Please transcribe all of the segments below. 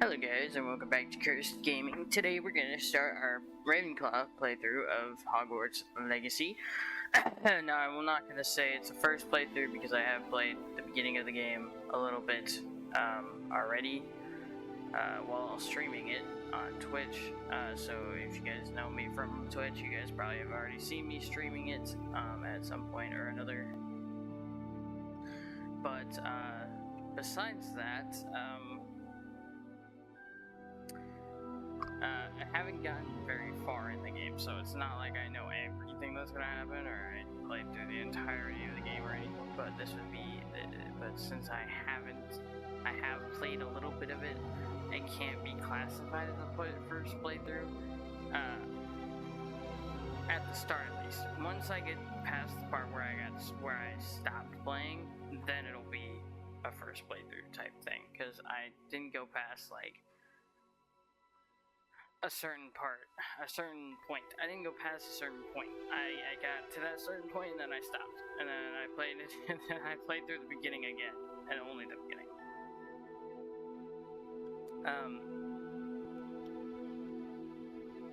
Hello guys and welcome back to Cursed Gaming. Today we're going to start our Ravenclaw playthrough of Hogwarts Legacy. Now I'm not going to say it's the first playthrough because I have played the beginning of the game a little bit already while streaming it on Twitch. So if you guys know me from Twitch, you guys probably have already seen me streaming it at some point or another. But besides that, I haven't gotten very far in the game, so it's not like I know everything that's gonna happen, or I played through the entirety of the game or anything, but this would be, but since I have played a little bit of it, it can't be classified as a first playthrough, at the start at least. Once I get past the part where I stopped playing, then it'll be a first playthrough type thing, because I didn't go past, like, a certain point. I didn't go past a certain point. I got to that certain point and then I stopped. And then I played it, and then I played through the beginning again. And only the beginning.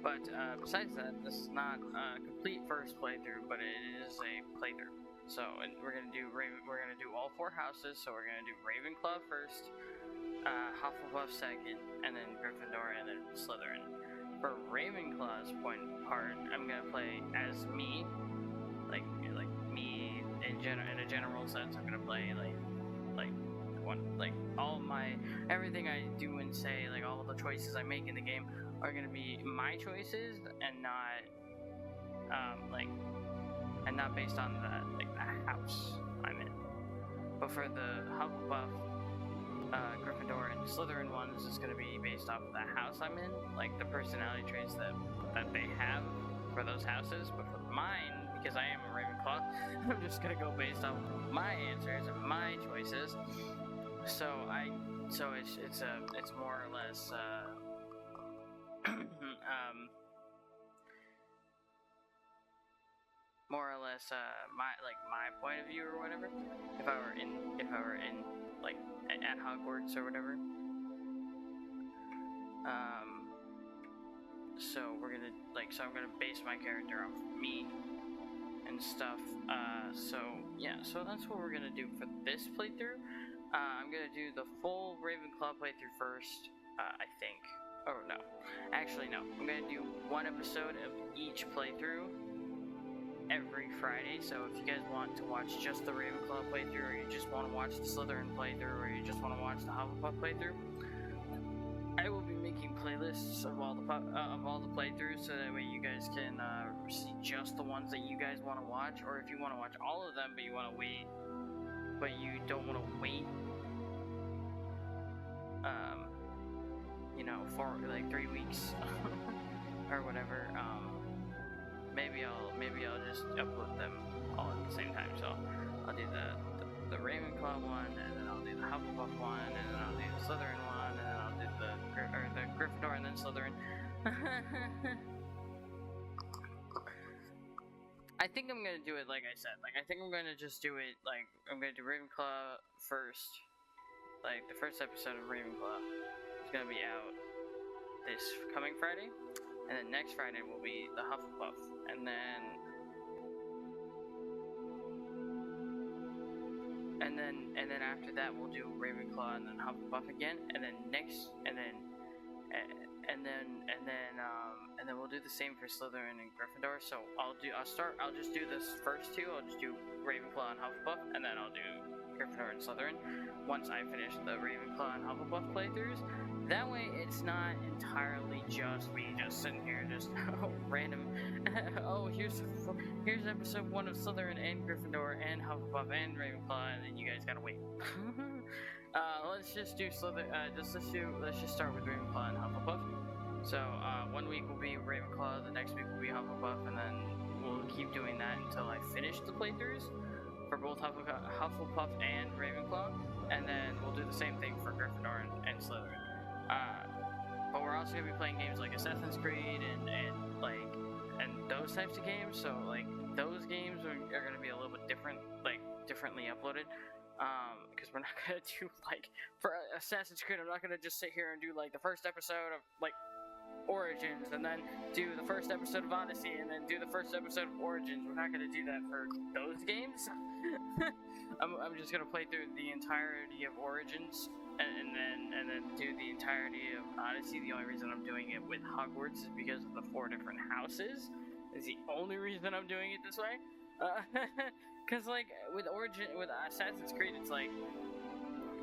But besides that, this is not a complete first playthrough, but it is a playthrough. So, and we're gonna do all four houses, so we're gonna do Ravenclaw first, Hufflepuff second, and then Gryffindor, and then Slytherin. For Ravenclaw's part, I'm gonna play as me, like me in a general sense. I'm gonna play everything I do and say, like all the choices I make in the game are gonna be my choices and not based on the house I'm in. But for the Hufflepuff, Gryffindor and Slytherin ones is going to be based off of the house I'm in, like the personality traits that they have for those houses. But for mine, because I am a Ravenclaw, I'm just going to go based off of my answers and my choices. So it's more or less my point of view or whatever. If I were in like at Hogwarts or whatever. So we're gonna I'm gonna base my character off of me and stuff. So that's what we're gonna do for this playthrough. I'm gonna do the full Ravenclaw playthrough first, I think. Oh no, actually no. I'm gonna do one episode of each playthrough every Friday, so if you guys want to watch just the Ravenclaw playthrough, or you just want to watch the Slytherin playthrough, or you just want to watch the Hufflepuff playthrough, I will be making playlists of all the playthroughs, so that way you guys can see just the ones that you guys want to watch, or if you want to watch all of them, but you want to wait, but you don't want to wait, for like 3 weeks or whatever. Maybe I'll just upload them all at the same time. So I'll do the Ravenclaw one, and then I'll do the Hufflepuff one, and then I'll do the Slytherin one, and then I'll do the Gryffindor, and then Slytherin. I think I'm gonna do it like I said. I think I'm gonna just do it I'm gonna do Ravenclaw first. The first episode of Ravenclaw is gonna be out this coming Friday. And then next Friday will be the Hufflepuff, and then after that we'll do Ravenclaw and then Hufflepuff again, and then we'll do the same for Slytherin and Gryffindor. So I'll just do this first two. I'll just do Ravenclaw and Hufflepuff, and then I'll do Gryffindor and Slytherin once I finish the Ravenclaw and Hufflepuff playthroughs. That way it's not entirely just me just sitting here just random here's episode 1 of Slytherin and Gryffindor and Hufflepuff and Ravenclaw, and then you guys gotta wait. Let's just do let's just start with Ravenclaw and Hufflepuff. So 1 week will be Ravenclaw, the next week will be Hufflepuff, and then we'll keep doing that until I finish the playthroughs for both Hufflepuff and Ravenclaw, and then we'll do the same thing for Gryffindor and Slytherin. But we're also gonna be playing games like Assassin's Creed and those types of games. So those games are gonna be a little bit different, differently uploaded. Because we're not gonna do like for Assassin's Creed. I'm not gonna just sit here and do like the first episode of like Origins and then do the first episode of Odyssey and then do the first episode of Origins. We're not gonna do that for those games. I'm just gonna play through the entirety of Origins and then do the entirety of Odyssey. The only reason I'm doing it with Hogwarts is because of the 4 different houses. Is the only reason I'm doing it this way. Cause like with Assassin's Creed, it's like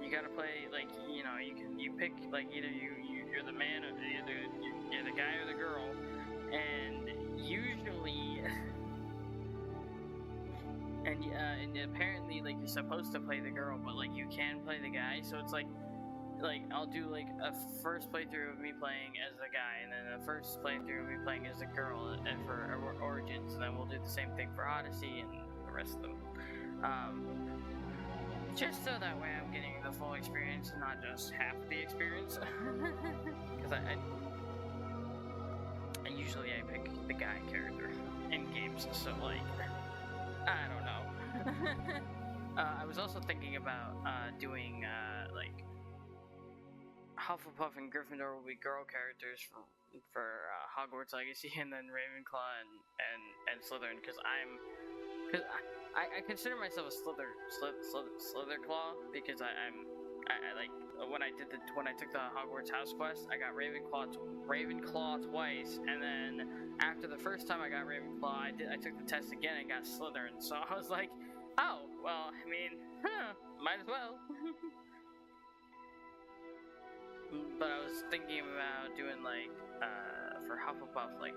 you gotta play like you pick like either you're the man or you're the guy or the girl, and usually and apparently like you're supposed to play the girl, but like you can play the guy. So it's like I'll do like a first playthrough of me playing as a guy, and then a first playthrough of me playing as a girl, and for Origins, and then we'll do the same thing for Odyssey and the rest of them. Just so that way I'm getting the full experience and not just half the experience. Because I usually pick the guy character in games, so like I don't know. I was also thinking about doing like Hufflepuff and Gryffindor will be girl characters for Hogwarts Legacy, and then Ravenclaw and Slytherin, because I consider myself a Slytherclaw because I like when I took the Hogwarts house quest, I got Ravenclaw twice, and then after the first time I got Ravenclaw, I took the test again and got Slytherin. So I was like, oh well, I mean, might as well. But I was thinking about doing like for Hufflepuff, like,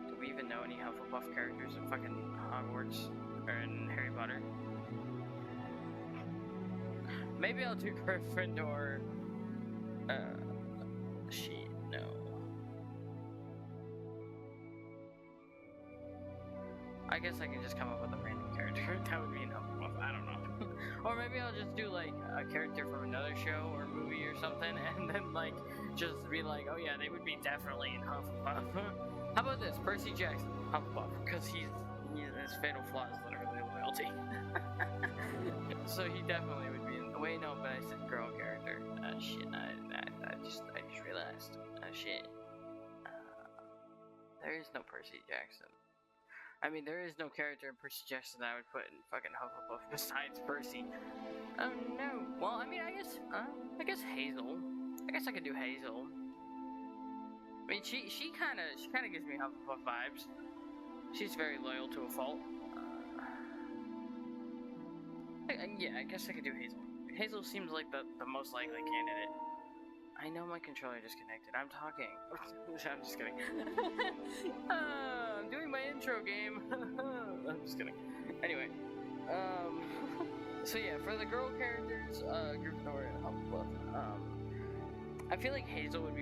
do we even know any Hufflepuff characters in fucking Hogwarts or in Harry Potter? Maybe I'll do Gryffindor. Shit, no. I guess I can just come up with a random character. That would be enough. I don't know. Or maybe I'll just do like a character from another show or movie or something, and then like just be like, oh yeah, they would be definitely in Hufflepuff. How about this? Percy Jackson, Hufflepuff, because his fatal flaw is literally loyalty. So he definitely would be in. Wait, no, but I said girl character. Shit, I just realized. Shit. There is no Percy Jackson. I mean, there is no character in Percy Jackson that I would put in fucking Hufflepuff besides Percy. Oh no. Well, I mean, I guess Hazel. I guess I could do Hazel. I mean, she kind of gives me Hufflepuff vibes. She's very loyal to a fault. Yeah, I guess I could do Hazel. Hazel seems like the most likely candidate. I know my controller disconnected. I'm talking. I'm just kidding. I'm doing my intro game. I'm just kidding. Anyway, so yeah, for the girl characters, Gryffindor and Hufflepuff, I feel like Hazel would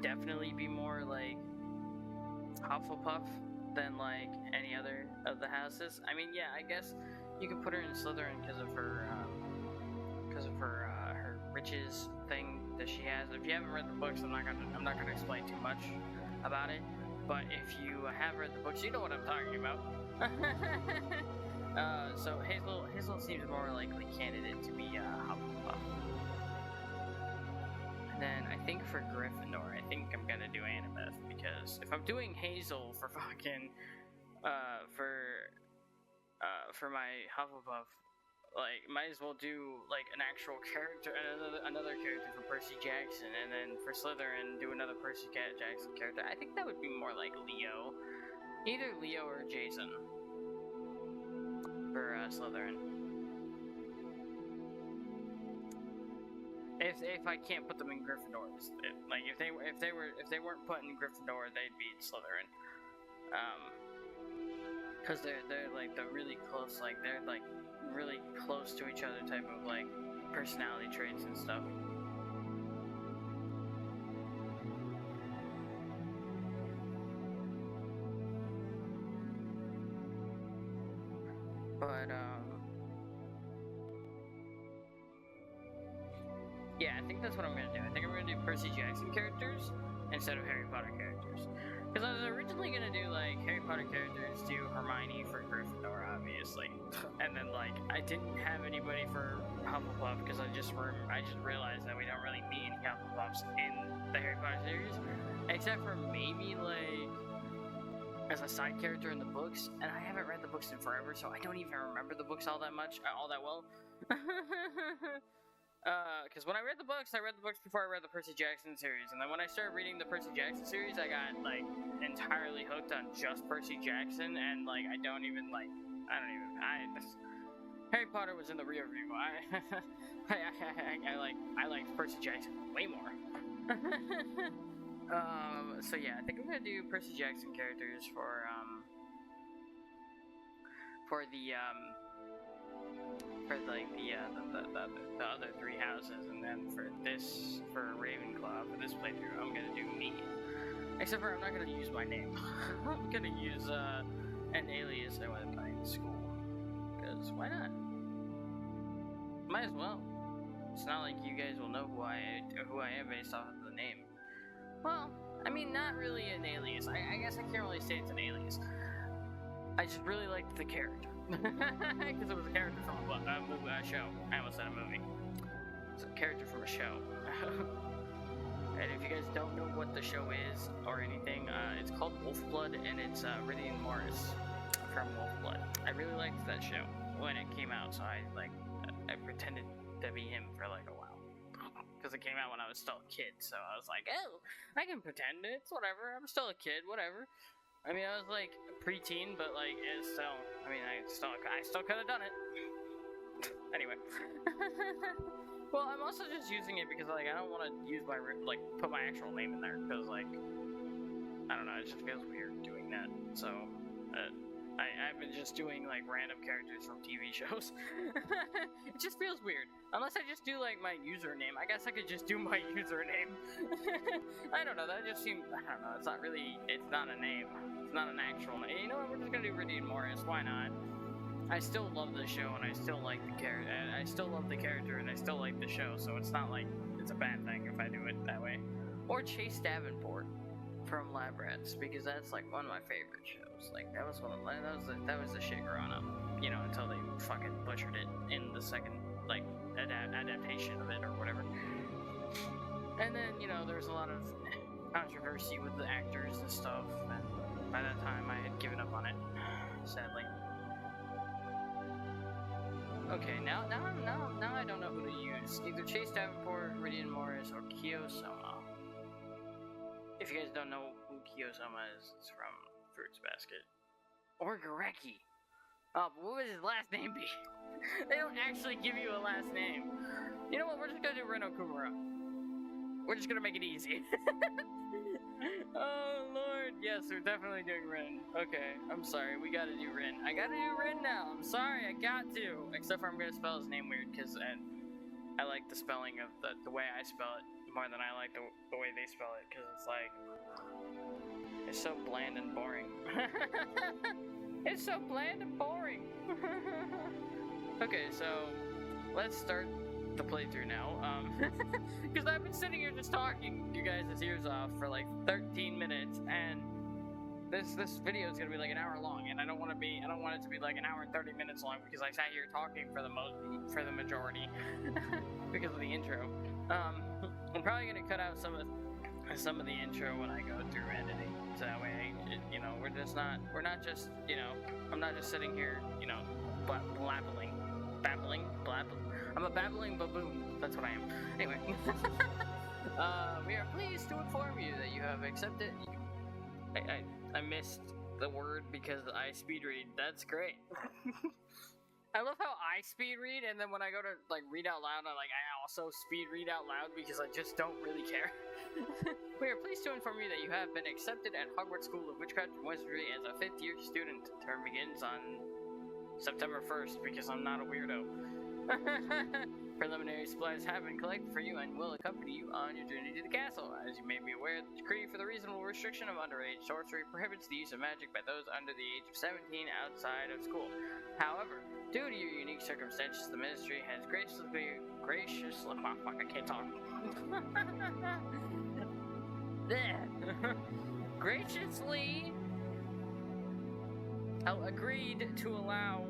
definitely be more like Hufflepuff than like any other of the houses. I mean, yeah, I guess you could put her in Slytherin because of her her riches thing that she has. If you haven't read the books, I'm not gonna explain too much about it. But if you have read the books, you know what I'm talking about. So Hazel seems more likely candidate to be Hufflepuff. And then I think for Gryffindor, I think I'm gonna do Annabeth, because if I'm doing Hazel for fucking for my Hufflepuff, like, might as well do like an actual character, another character for Percy Jackson, and then for Slytherin do another Percy Jackson character. I think that would be more like Leo, either Leo or Jason for Slytherin. If I can't put them in Gryffindor, like if they weren't put in Gryffindor, they'd be Slytherin. Because they're like the really close, like they're like really close to each other type of like personality traits and stuff. But yeah, I think that's what I'm gonna do. I think I'm gonna do Percy Jackson characters instead of Harry Potter characters. Because I was originally gonna do like Harry Potter characters, do Hermione for Gryffindor, obviously. and then like I didn't have anybody for Hufflepuff because I just realized that we don't really meet any Hufflepuffs in the Harry Potter series, except for maybe like as a side character in the books, and I haven't read the books in forever, so I don't even remember the books all that well. Because when I read the books before I read the Percy Jackson series, and then when I started reading the Percy Jackson series, I got like entirely hooked on just Percy Jackson, and like Harry Potter was in the rear view. I liked Percy Jackson way more. So yeah, I think I'm gonna do Percy Jackson characters for the other three houses, and then for Ravenclaw, for this playthrough, I'm gonna do me. Except for I'm not gonna use my name. I'm gonna use an alias I went by in school. Because why not? Might as well. It's not like you guys will know who I am based off of the name. Well, I mean, not really an alias. I guess I can't really say it's an alias. I just really liked the character. Because it was a character from a show. I almost said a movie. It's a character from a show. And if you guys don't know what the show is or anything, it's called Wolfblood, and it's Ridian Morris from Wolfblood. I really liked that show when it came out, so I pretended to be him for like a while. Because it came out when I was still a kid, so I was like, oh, I can pretend, it's whatever, I'm still a kid, whatever. I mean, I was like preteen, but like, it's still, I mean, I still could have done it. Anyway. Well, I'm also just using it because like, I don't want to use my, like, put my actual name in there, because like, I don't know, it just feels weird doing that, so, I've been just doing like random characters from TV shows. It just feels weird. Unless I just do like my username. I guess I could just do my username. I don't know, that just seems, I don't know, it's not a name. It's not an actual name. You know what, we're just gonna do Ridian Morris, why not? I still love the show, and I still like the character, and I still love the character, and I still like the show, so it's not like it's a bad thing if I do it that way. Or Chase Davenport from Lab Rats, because that's like one of my favorite shows. Like that was the shit growing up, you know, until they fucking butchered it in the second like adaptation of it or whatever. And then, you know, there was a lot of controversy with the actors and stuff, and by that time I had given up on it, sadly. Okay, now I don't know who to use. Either Chase Davenport, Ridian Morris, or Kiyosama. If you guys don't know who Kiyosama is, it's from Fruits Basket. Or Gareki. Oh, but what would his last name be? They don't actually give you a last name. You know what, we're just gonna do Ren Okumura. We're just gonna make it easy. Oh lord, yes, we're definitely doing Ren. Okay, I'm sorry, we gotta do Ren. I gotta do Ren now, I'm sorry, I got to. Except for I'm gonna spell his name weird, because I like the spelling of the way I spell it more than I like the way they spell it, because it's like, it's so bland and boring. It's so bland and boring. Okay, so let's start the playthrough now, because I've been sitting here just talking you guys' ears off for like 13 minutes, and this video is gonna be like an hour long, and I don't want it to be like an hour and 30 minutes long, because I sat here talking for the majority because of the intro. I'm probably gonna cut out some of the intro when I go through editing, so that way, you know, we're not just, you know, I'm not just sitting here, you know, babbling. I'm a babbling baboon. That's what I am. Anyway, we are pleased to inform you that you have accepted. I missed the word because I speed read. That's great. I love how I speed read, and then when I go to like read out loud, I also speed read out loud because I just don't really care. We are pleased to inform you that you have been accepted at Hogwarts School of Witchcraft and Wizardry as a 5th year student. Term begins on September 1st because I'm not a weirdo. Preliminary supplies have been collected for you and will accompany you on your journey to the castle. As you may be aware, the decree for the reasonable restriction of underage sorcery prohibits the use of magic by those under the age of 17 outside of school. However, due to your unique circumstances, the ministry has graciously agreed to allow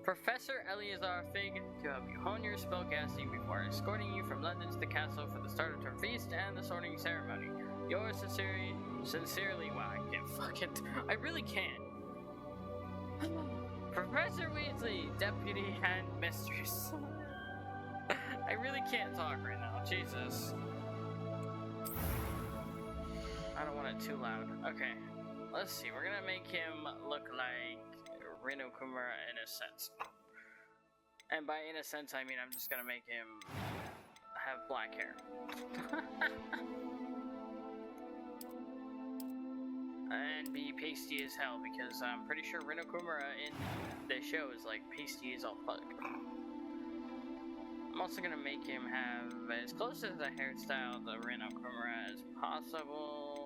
Professor Eleazar Fig to help you hone your spellcasting before escorting you from London to the castle for the start of term feast and the sorting ceremony. Yours sincerely, wow, I can't fucking, I really can't. Professor Weasley, Deputy and Mistress. I really can't talk right now, Jesus. I don't want it too loud. Okay, let's see, we're gonna make him look like Reno Kumura in a sense. And by in a sense, I mean I'm just gonna make him have black hair. And be pasty as hell, because I'm pretty sure Reno Kumura in the show is like pasty as all fuck. I'm also gonna make him have as close to the hairstyle to Reno Kumura as possible.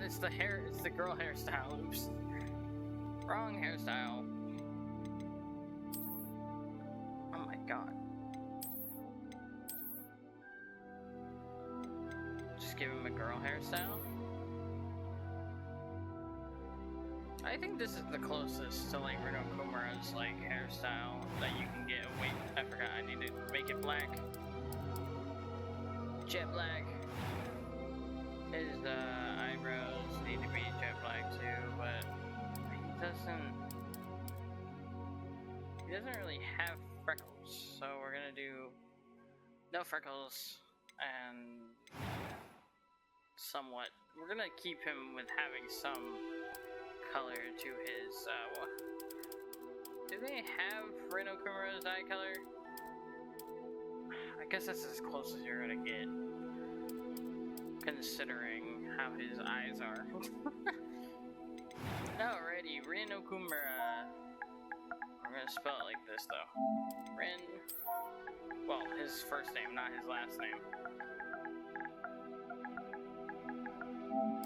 It's the hair, it's the girl hairstyle, oops. Wrong hairstyle. Oh my god. Just give him a girl hairstyle? I think this is the closest to like Reno Kumura's like hairstyle that you can get. Wait, I forgot, I need to make it black. Jet black. His eyebrows need to be jet black too, but he doesn't really have freckles, so we're gonna do no freckles and somewhat. We're gonna keep him with having some color to his. Do they have Reno Kumura's eye color? I guess that's as close as you're gonna get, considering how his eyes are. Alrighty, Reno Kumura. I'm gonna spell it like this though. Well, his first name, not his last name.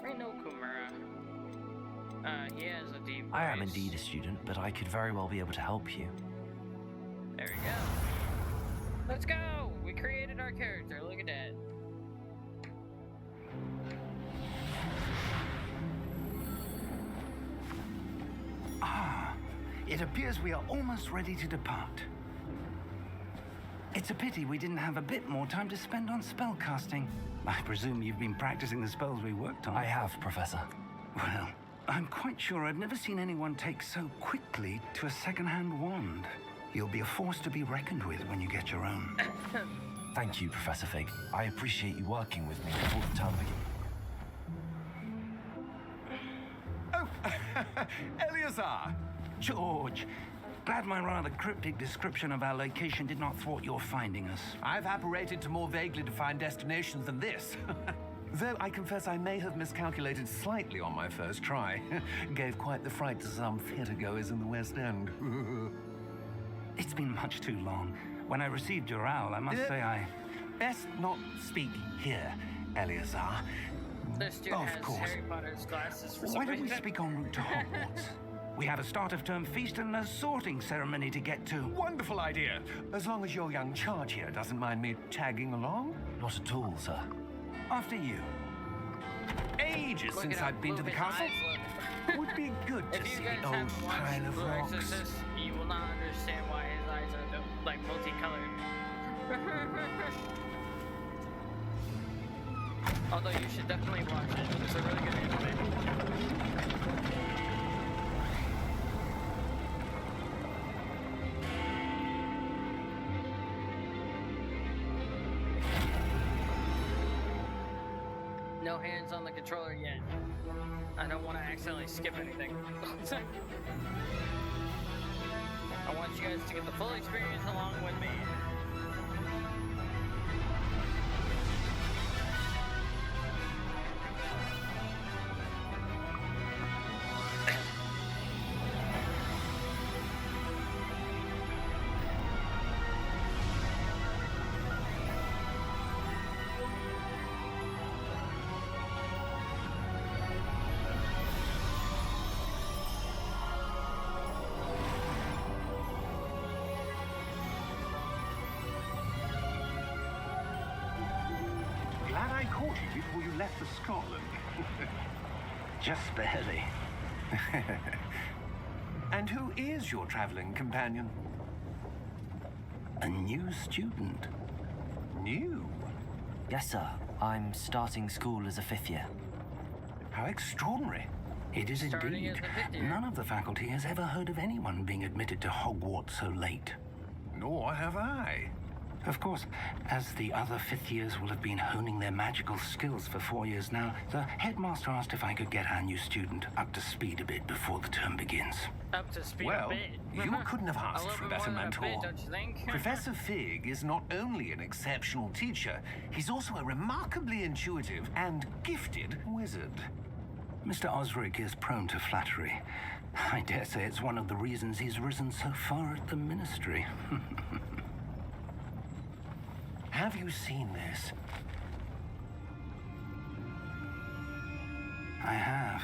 Reno Kumura. He has a deep voice. I am indeed a student, but I could very well be able to help you. There we go. Let's go! We created our character, look at that. It appears we are almost ready to depart. It's a pity we didn't have a bit more time to spend on spellcasting. I presume you've been practicing the spells we worked on. I have, Professor. Well, I'm quite sure I've never seen anyone take so quickly to a second-hand wand. You'll be a force to be reckoned with when you get your own. Thank you, Professor Fig. I appreciate you working with me before the term begins. Oh, Eleazar! George, glad my rather cryptic description of our location did not thwart your finding us. I've apparated to more vaguely defined destinations than this. Though I confess I may have miscalculated slightly on my first try. Gave quite the fright to some theatergoers in the West End. It's been much too long. When I received your owl, I must say I... Best not speak here, Eleazar. This dude has Harry Potter's glasses for some Why don't we reason. speak en route to Hogwarts? We have a start-of-term feast and a sorting ceremony to get to. Wonderful idea. As long as your young charge here doesn't mind me tagging along. Not at all, sir. After you. Ages Look since at how I've been blue to the his castle. eyes look. Would be good to If you see guys the old haven't watched pile of Blue rocks. Exorcist, you will not understand why his eyes are like multicolored. Although you should definitely watch it. It's a really good anime. No hands on the controller yet. I don't want to accidentally skip anything. I want you guys to get the full experience along with me. I caught you before you left for Scotland. Just barely. And who is your traveling companion? A new student. New? Yes, sir. I'm starting school as a 5th year. How extraordinary. It is Starting indeed. as a fifth year. None of the faculty has ever heard of anyone being admitted to Hogwarts so late. Nor have I. Of course, as the other 5th years will have been honing their magical skills for 4 years now, the headmaster asked if I could get our new student up to speed a bit before the term begins. Up to speed Well, a bit. you couldn't have asked little for a bit better more than mentor. bit, don't you think? Professor Fig is not only an exceptional teacher, he's also a remarkably intuitive and gifted wizard. Mr. Osric is prone to flattery. I dare say it's one of the reasons he's risen so far at the ministry. Have you seen this? I have.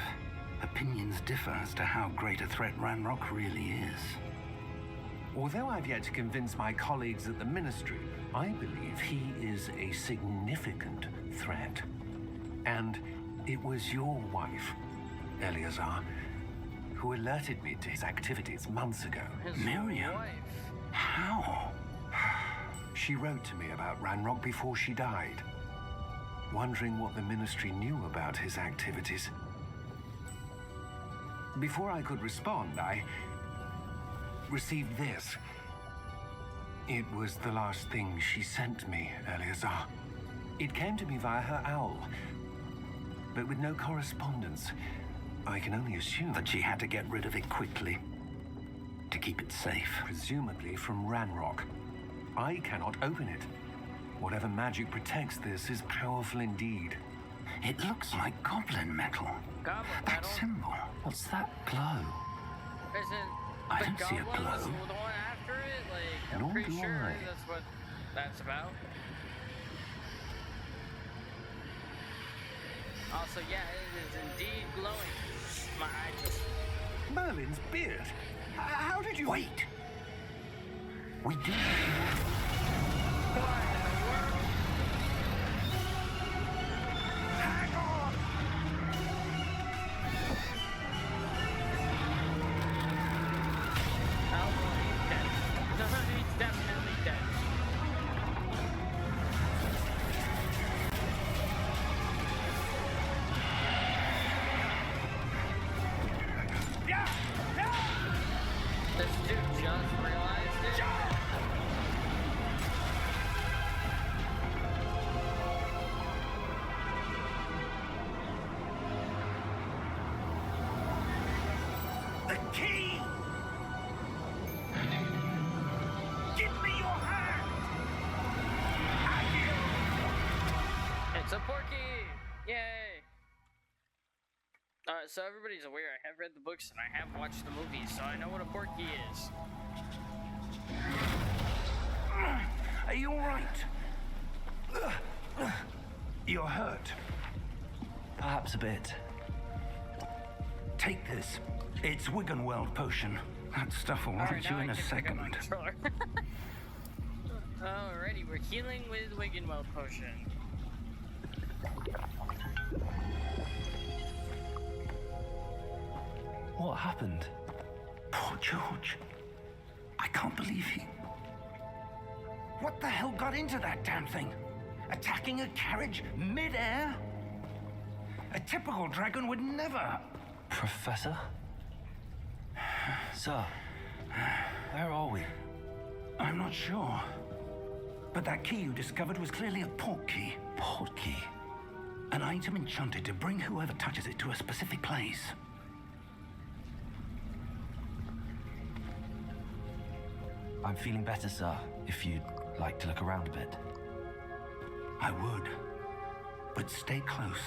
Opinions differ as to how great a threat Ranrock really is. Although I've yet to convince my colleagues at the ministry, I believe he is a significant threat. And it was your wife, Eleazar, who alerted me to his activities months ago. His Miriam? wife. How? She wrote to me about Ranrock before she died, wondering what the ministry knew about his activities. Before I could respond, I received this. It was the last thing she sent me, Eleazar. It came to me via her owl, but with no correspondence. I can only assume That she had to get rid of it quickly to keep it safe. presumably from Ranrock. I cannot open it. Whatever magic protects this is powerful indeed. It looks like goblin metal. Goblin That metal? symbol. What's that glow? Isn't I the don't see a goblin was glow. the one after it? Like, I'm Nor pretty do sure I. that's what that's about. Also, yeah, it is indeed glowing. My eye just... Merlin's beard. How did you... Wait! We do. What in the world? Hang on! Oh, well, he's dead. He's definitely dead. Yeah! Yeah! This dude just realized it. The key! Give me your hand! It's a porky! Yay! So everybody's aware, I have read the books and I have watched the movies, so I know what a porky is. Are you alright? You're hurt. Perhaps a bit. Take this. It's Wiggenweld potion. That stuff will Alright, hit you now in I a can pick up my second. controller. Alrighty, we're healing with Wiggenweld potion. What happened? Poor George. I can't believe he... What the hell got into that damn thing? Attacking a carriage mid-air? A typical dragon would never... Professor? Sir, where are we? I'm not sure. But that key you discovered was clearly a port key. Port key? An item enchanted to bring whoever touches it to a specific place. I'm feeling better, sir, if you'd like to look around a bit. I would. But stay close.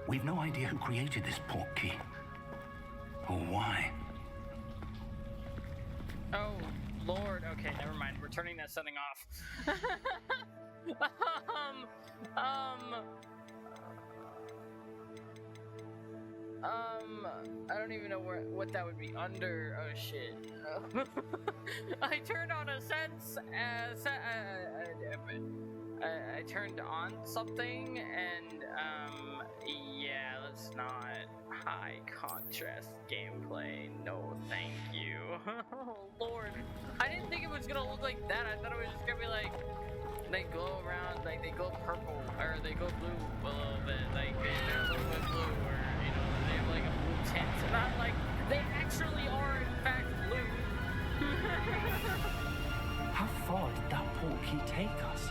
We've no idea who created this port key. Or why. Oh, Lord. Okay, never mind. We're turning that setting off. I don't even know what that would be under. Oh, shit. I turned on a sense. I turned on something, and yeah, let's not. High contrast gameplay. No, thank you. Oh Lord, I didn't think it was gonna look like that. I thought it was just gonna be like they glow around, like they go purple or they go blue a little bit, like they're a little bit blue, or you know, they have like a blue tint. Not like they actually are in fact blue. How far did that portkey take us?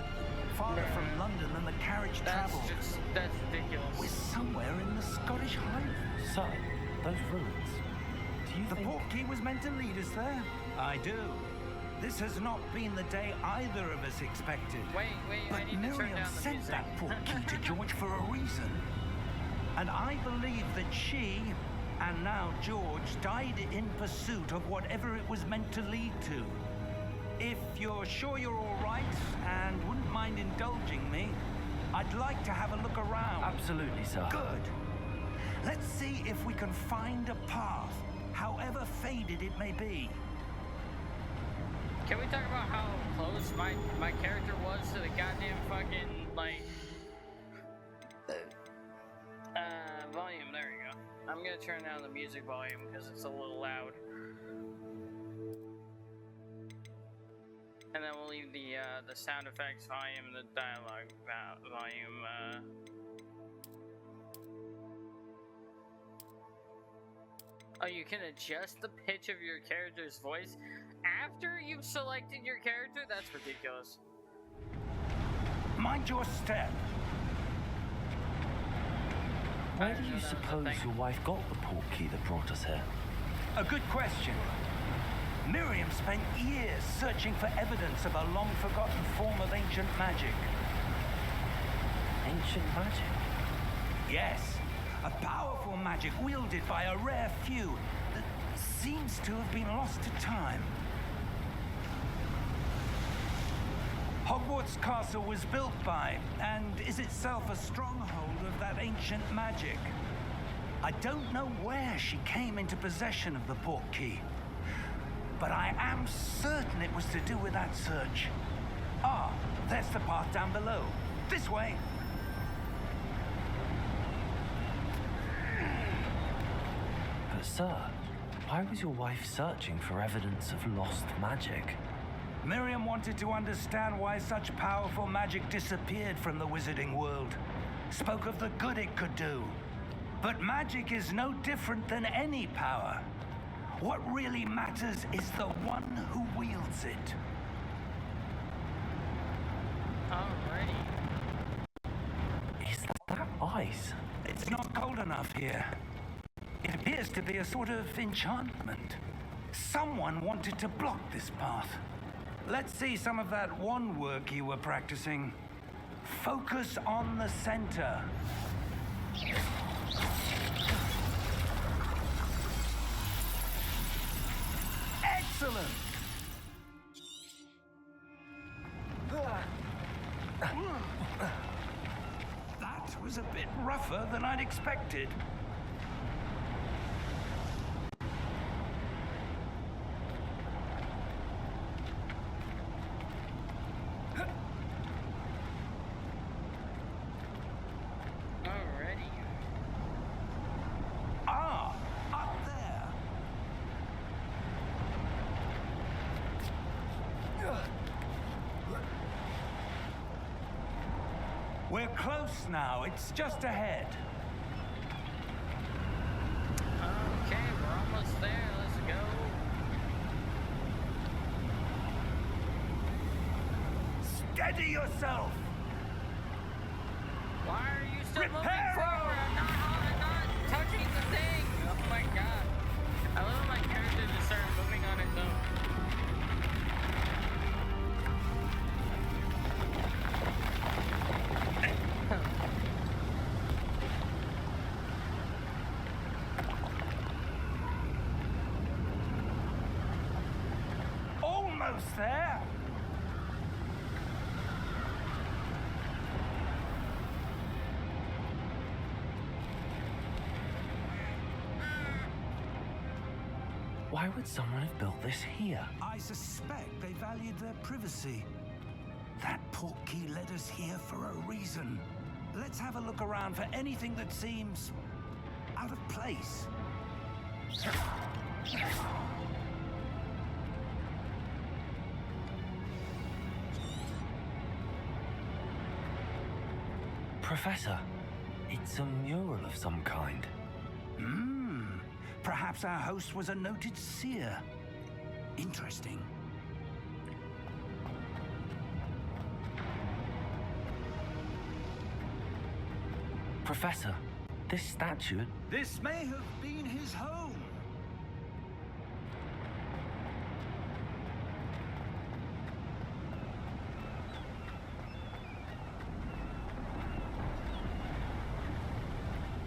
Farther from London than the carriage traveled. That's ridiculous. We're somewhere in the Scottish Highlands. Sir, those ruins. Do you The think... portkey was meant to lead us there. I do. This has not been the day either of us expected. Wait, I But need to turn Miriam down the sent music. that portkey to George for a reason. And I believe that she, and now George, died in pursuit of whatever it was meant to lead to. If you're sure you're all right and wouldn't mind indulging me, I'd like to have a look around. Absolutely, sir. Good. Let's see if we can find a path, however faded it may be. Can we talk about how close my character was to the goddamn fucking, like, volume? There we go. I'm gonna turn down the music volume because it's a little loud. And then we'll leave the sound effects volume, the dialogue volume, Oh, you can adjust the pitch of your character's voice after you've selected your character? That's ridiculous. Mind your step. Where do you suppose your wife got the portkey that brought us here? A good question. Miriam spent years searching for evidence of a long-forgotten form of ancient magic. Ancient magic? Yes, a powerful magic wielded by a rare few that seems to have been lost to time. Hogwarts Castle was built by, and is itself a stronghold of that ancient magic. I don't know where she came into possession of the portkey, but I am certain it was to do with that search. Ah, there's the path down below. This way. But sir, why was your wife searching for evidence of lost magic? Miriam wanted to understand why such powerful magic disappeared from the wizarding world. Spoke of the good it could do. But magic is no different than any power. What really matters is the one who wields it. Alrighty. Is that ice? It's not cold enough here. It appears to be a sort of enchantment. Someone wanted to block this path. Let's see some of that wand work you were practicing. Focus on the center. Excellent! That was a bit rougher than I'd expected. Alrighty. Ah, up there. We're close now. It's just ahead. Okay, we're almost there. Let's go. Steady yourself. Why are you still moving Reparo! forward? I'm not touching the thing. Oh my god. I love my character just started moving on its own. Almost there. Why would someone have built this here? I suspect they valued their privacy. That portkey led us here for a reason. Let's have a look around for anything that seems out of place. Professor, it's a mural of some kind. Perhaps our host was a noted seer. Interesting. Professor, this statue... This may have been his home.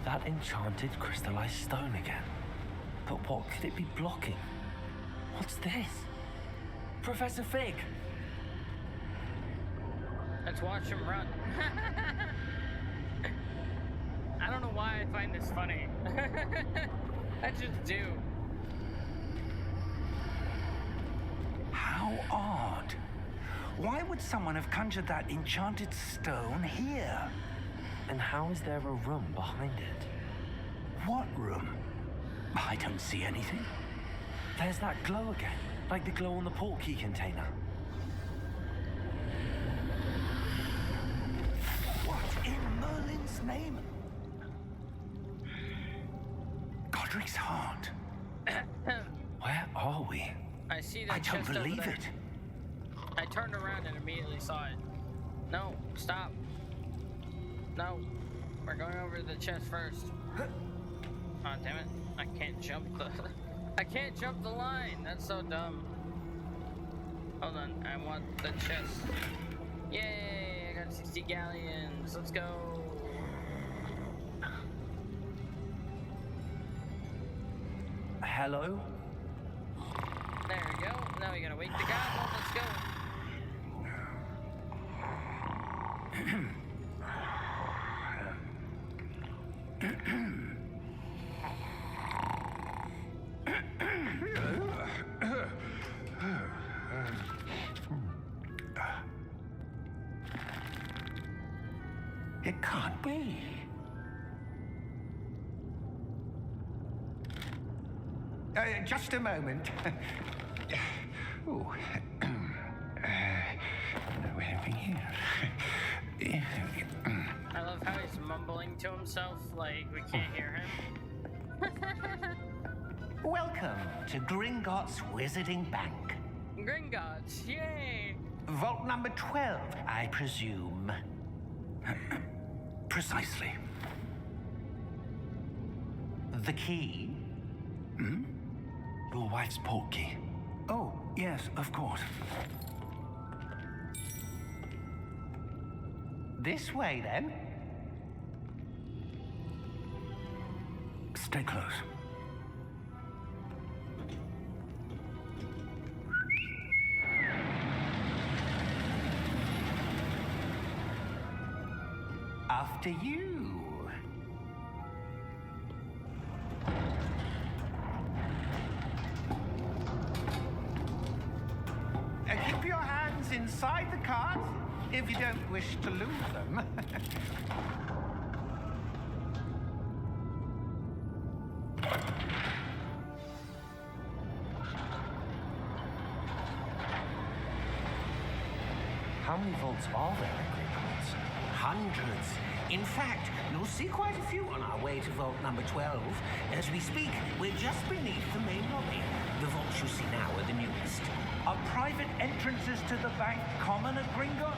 That enchanted crystallized stone again. But what could it be blocking? What's this? Professor Fig! Let's watch him run. I don't know why I find this funny. I just do. How odd. Why would someone have conjured that enchanted stone here? And how is there a room behind it? What room? I don't see anything. There's that glow again, like the glow on the portkey container. What in Merlin's name? Godric's heart. Where are we? I see that I don't chest over believe there. it. I turned around and immediately saw it. No, stop. No, we're going over the chest first. Oh, damn it. I can't jump the... I can't jump the line. That's so dumb. Hold on, I want the chest. Yay, I got 60 galleons. Let's go. Hello? There we go. Now we gotta wait the guy. Oh, let's go. It can't be. Just a moment. Oh. Where have we here? I love how he's mumbling to himself like we can't hear him. Welcome to Gringotts Wizarding Bank. Gringotts, yay! Vault number 12, I presume. Precisely. The key? Your wife's portkey. Oh, yes, of course. This way, then. Stay close. After you. Keep your hands inside the cart if you don't wish to lose them. How many vaults are there in Hogwarts? Hundreds. In fact, you'll see quite a few on our way to vault number 12. As we speak, we're just beneath the main lobby. The vaults you see now are the newest. Are private entrances to the bank common at Gringotts?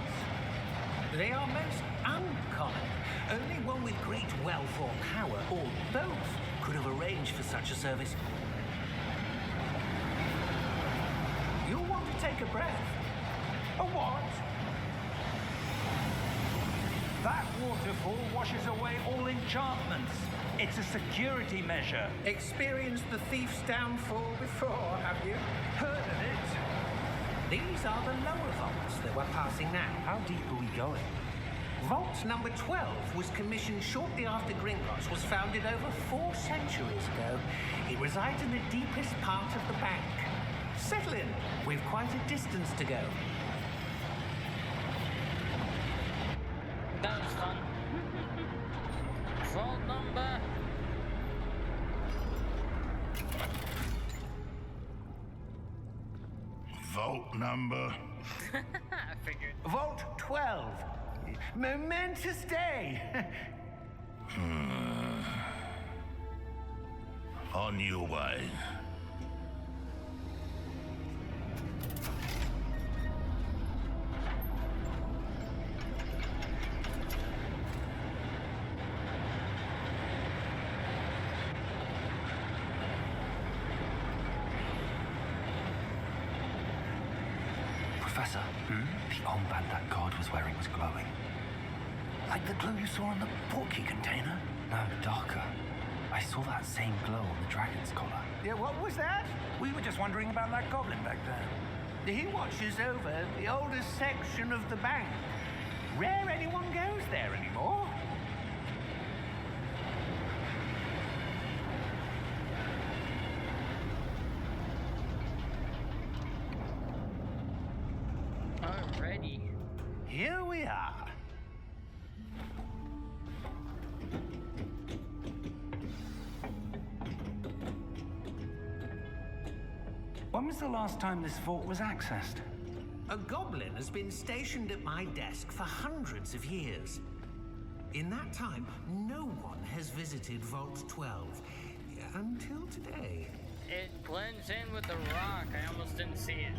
They are most uncommon. Only one with great wealth or power, or both, could have arranged for such a service. You'll want to take a breath. A what? That waterfall washes away all enchantments. It's a security measure. Experienced the thief's downfall before, have you? Heard of it? These are the lower vaults that we're passing now. How deep are we going? Vault number 12 was commissioned shortly after Gringotts was founded over 4 centuries ago. It resides in the deepest part of the bank. Settle in. We've quite a distance to go. Vault number. I figured. Vault 12. Momentous day. On your way. Professor, the armband that guard was wearing was glowing. Like the glow you saw on the portkey container? No, darker. I saw that same glow on the dragon's collar. Yeah, what was that? We were just wondering about that goblin back there. He watches over the oldest section of the bank. Rare anyone goes there anymore. Alrighty. Here we are. When was the last time this vault was accessed? A goblin has been stationed at my desk for hundreds of years. In that time, no one has visited Vault 12 until today. It blends in with the rock. I almost didn't see it.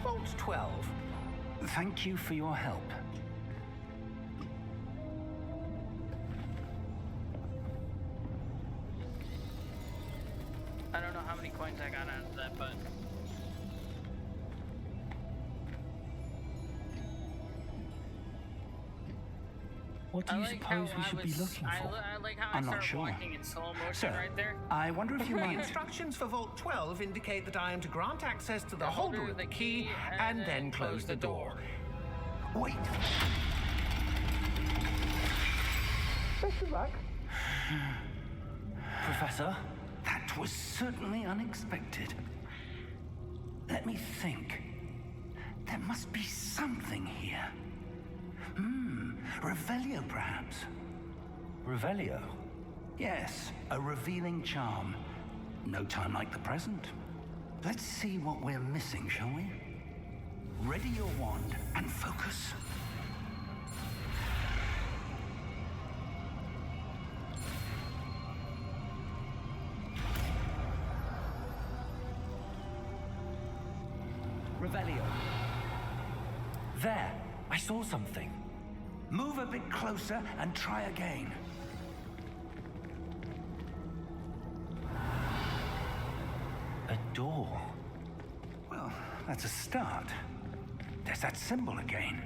Vault 12. Thank you for your help. I don't know how many coins I got out of that, but What do I you like how suppose we should be looking for? I like how I'm I not started sure. walking in slow motion Sir, right there. I wonder if you The might... instructions for Vault 12 indicate that I am to grant access to the holder of the key and then close the door. Wait! Best of luck. Professor? That was certainly unexpected. Let me think. There must be something here. Revelio, perhaps? Revelio? Yes, a revealing charm. No time like the present. Let's see what we're missing, shall we? Ready your wand and focus. Revelio. There! I saw something. Move a bit closer and try again. A door. Well, that's a start. There's that symbol again.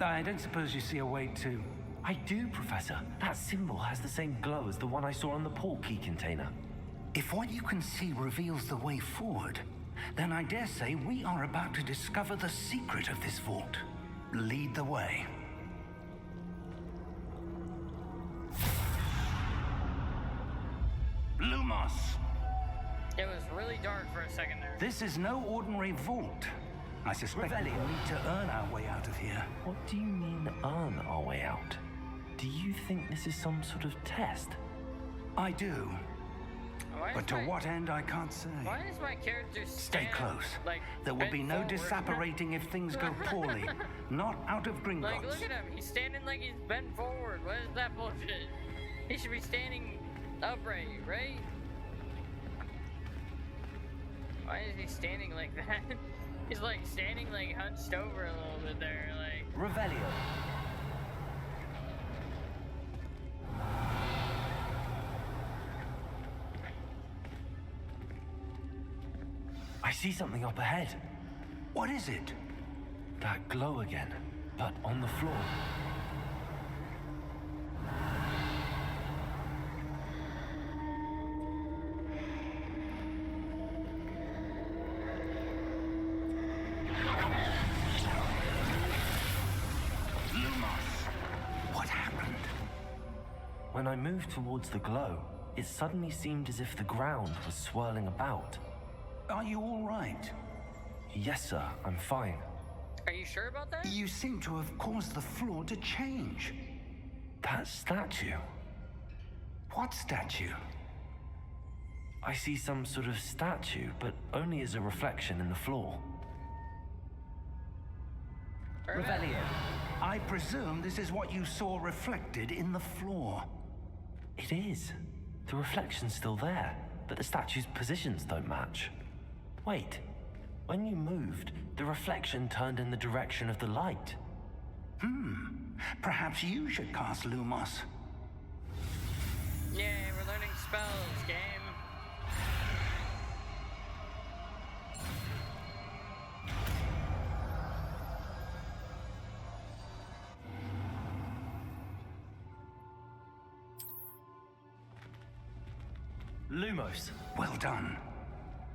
I don't suppose you see a way to... I do, Professor. That symbol has the same glow as the one I saw on the portkey container. If what you can see reveals the way forward, then I dare say we are about to discover the secret of this vault. Lead the way. Lumos! It was really dark for a second there. This is no ordinary vault. I suspect we Revelio. need to earn our way out of here. What do you mean, earn our way out? Do you think this is some sort of test? I do, Why but is to my- what end I can't say. Why is my character Stay stand, close. Like, There will be bent no forward? disapparating if things go poorly. Not out of Gringotts. Like, look at him. He's standing like he's bent forward. What is that bullshit? He should be standing upright, right? Why is he standing like that? He's like standing like hunched over a little bit there, like. Revelio. I see something up ahead. What is it? That glow again, but on the floor. Lumos! What happened? When I moved towards the glow, it suddenly seemed as if the ground was swirling about. Are you all right? Yes, sir, I'm fine. Are you sure about that? You seem to have caused the floor to change. That statue. What statue? I see some sort of statue, but only as a reflection in the floor. Revelio. I presume this is what you saw reflected in the floor. It is. The reflection's still there, but the statue's positions don't match. Wait, when you moved, the reflection turned in the direction of the light. Perhaps you should cast Lumos. Yay, we're learning spells, game. Lumos. Well done.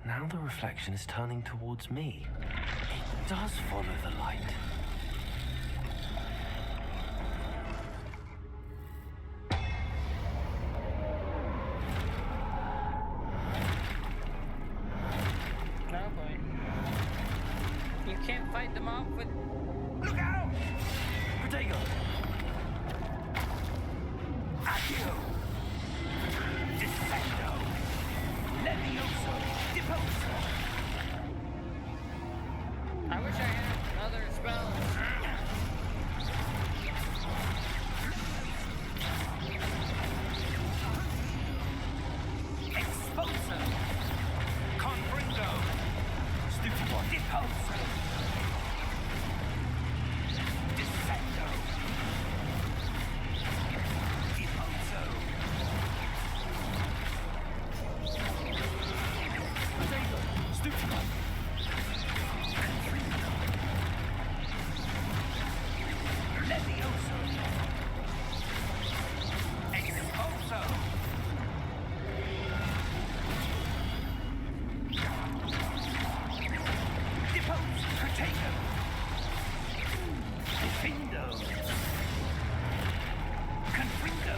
Now the reflection is turning towards me. It does follow the light. Oh boy. You can't fight them off with... Look out! Protego! Accio! Descendo! Levioso! Deposo! I wish I had other spells. Exposo! Confringo! Stupido! Deposo! Descendo! Deposo! Stupido! Levioso! Exposo! Deposo! Protego! Defindo! Confringo!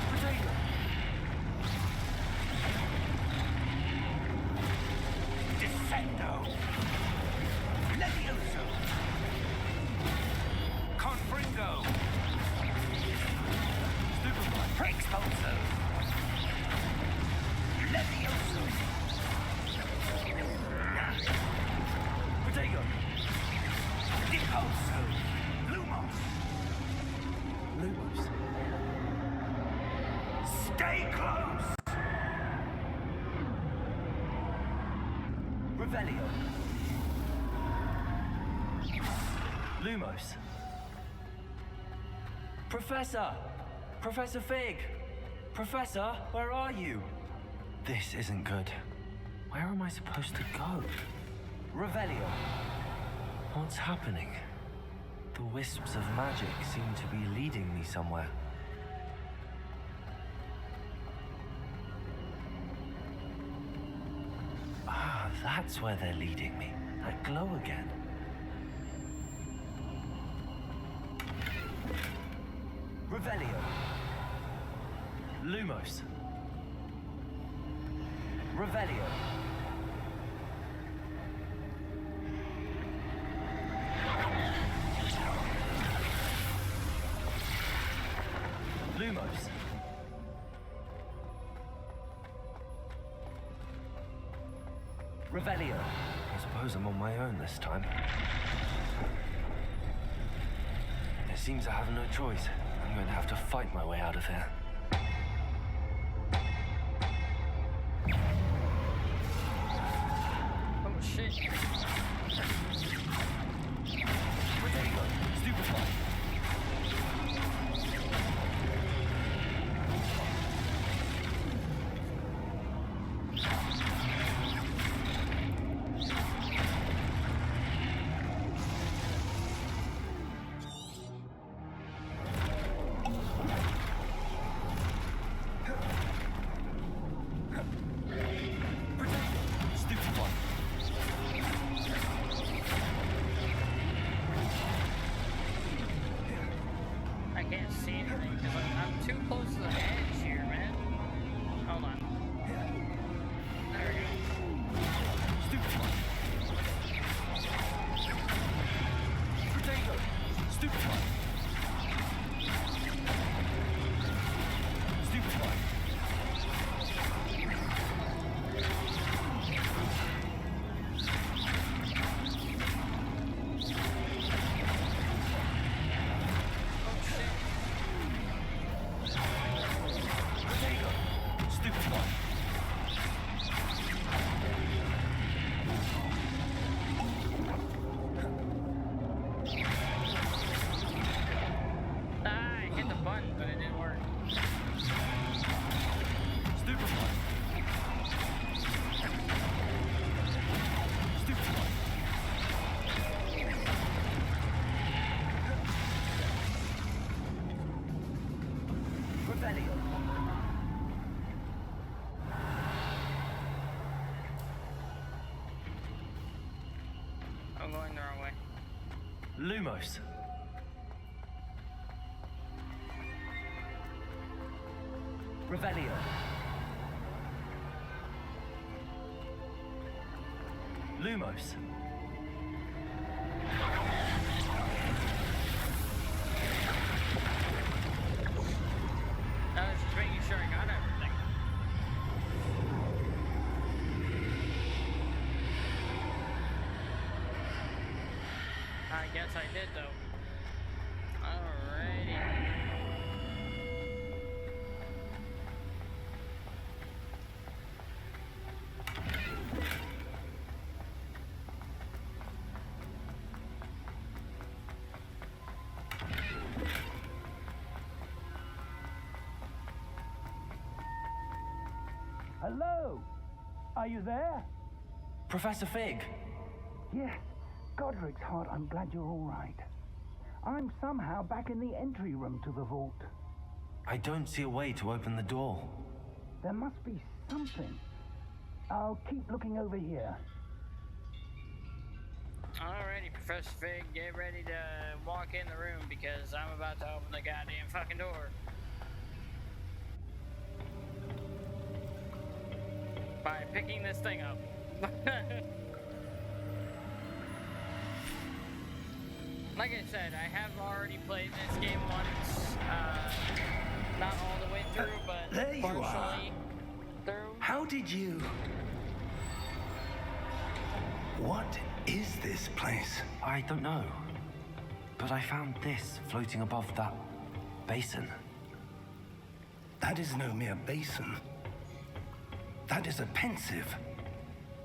Protego! Descendo! Levioso! Confringo! Stupefy! Exposo! Levioso! Protego! Deposo! Lumos! Lumos. Stay close! Revelio. Lumos. Professor! Professor Fig! Professor, where are you? This isn't good. Where am I supposed to go? Revelio. What's happening? The wisps of magic seem to be leading me somewhere. Ah, that's where they're leading me. That glow again. Revelio. Lumos. Revelio. Lumos. Revelio. I suppose I'm on my own this time. It seems I have no choice. I'm going to have to fight my way out of here. Oh shit. Protego. Stupefy. I can't see anything because I'm too close to the edge here, man. Hold on. There we go. Stupefy. Stupefy. I'm going the wrong way. Lumos. Revelio. Lumos. I was just making sure I got everything. I guess I did though. Alrighty. Hello? Are you there? Professor Fig. Yes. Godric's heart, I'm glad you're all right. I'm somehow back in the entry room to the vault. I don't see a way to open the door. There must be something. I'll keep looking over here. Alrighty, Professor Fig, get ready to walk in the room because I'm about to open the goddamn fucking door. By picking this thing up. Like I said, I have already played this game once. Not all the way through, but there you partially through. How did you... What is this place? I don't know. But I found this floating above that basin. That is no mere basin. That is a pensive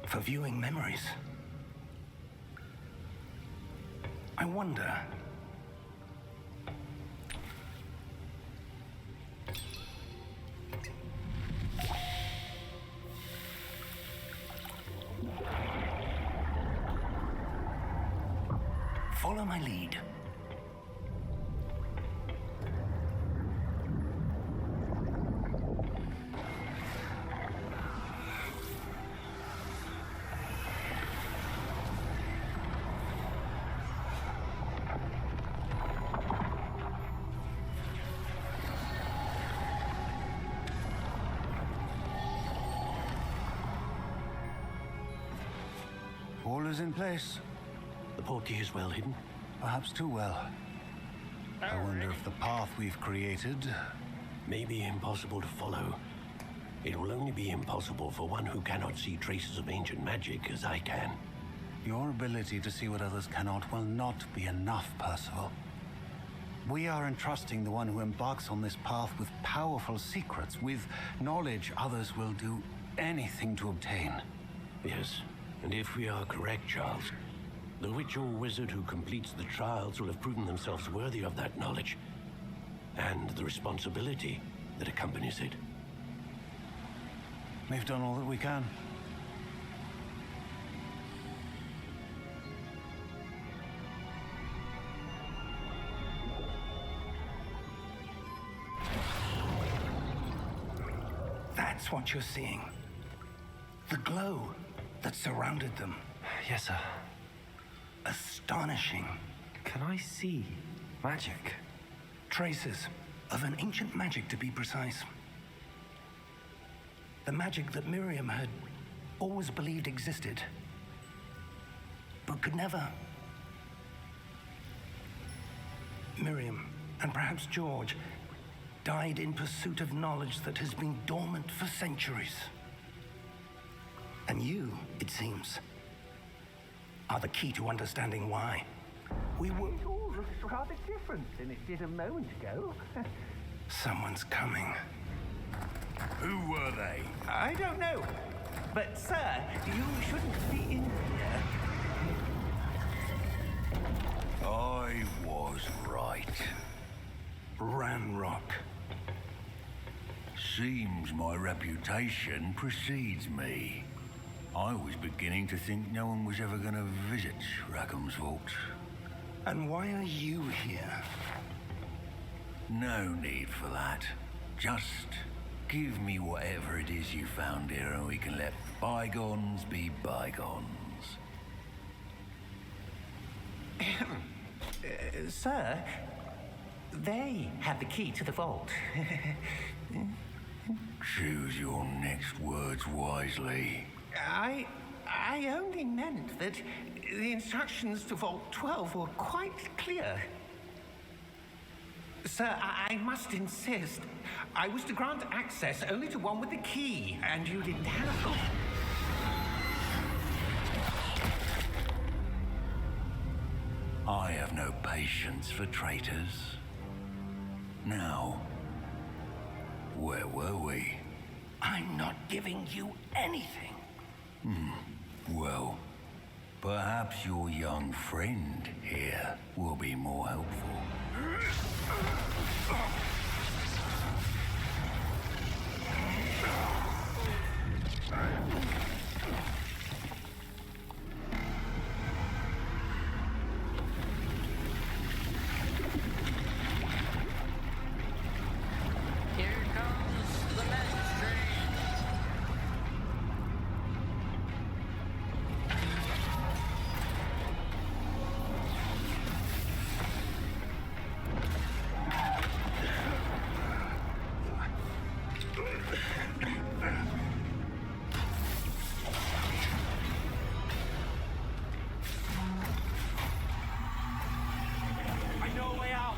for viewing memories. I wonder... Follow my lead. All is in place. The portkey is well hidden. Perhaps too well. I wonder if the path we've created... May be impossible to follow. It will only be impossible for one who cannot see traces of ancient magic as I can. Your ability to see what others cannot will not be enough, Percival. We are entrusting the one who embarks on this path with powerful secrets, with knowledge others will do anything to obtain. Yes, and if we are correct, Charles, the witch or wizard who completes the trials will have proven themselves worthy of that knowledge and the responsibility that accompanies it. We've done all that we can. That's what you're seeing. The glow that surrounded them. Yes, sir. Astonishing. Can I see magic? Traces of an ancient magic, to be precise. The magic that Miriam had always believed existed, but could never Miriam, and perhaps George, died in pursuit of knowledge that has been dormant for centuries. And you, it seems, are the key to understanding why. We were... It all looks rather different than it did a moment ago. Someone's coming. Who were they? I don't know. But, sir, you shouldn't be in here. I was right. Ranrock. Seems my reputation precedes me. I was beginning to think no one was ever going to visit Rackham's vault. And why are you here? No need for that. Just give me whatever it is you found here and we can let bygones be bygones. Sir, they have the key to the vault. Choose your next words wisely. I only meant that the instructions to Vault 12 were quite clear. Sir, I must insist. I was to grant access only to one with the key, and you didn't have it. I have no patience for traitors. Now, where were we? I'm not giving you anything. Well, perhaps your young friend here will be more helpful. Here comes the magistrate. I know a way out.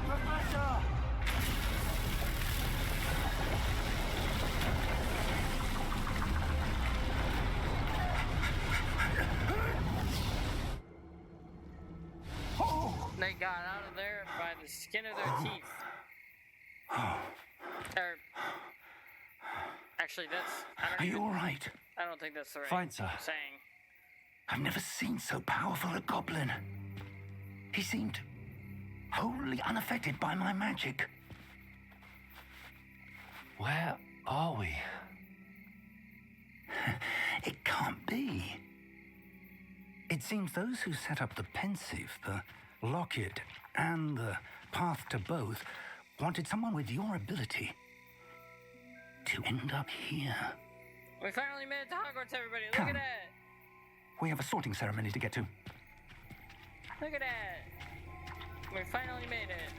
Professor! They got out of there by the skin of their teeth. Or, actually, Are you all right? I don't think that's the right Fine, sir. saying. I've never seen so powerful a goblin. He seemed wholly unaffected by my magic. Where are we? It can't be. It seems those who set up the pensive, the locket, and the path to both wanted someone with your ability to end up here. We finally made it to Hogwarts, everybody. Look Come. at that. We have a sorting ceremony to get to. Look at that. We finally made it.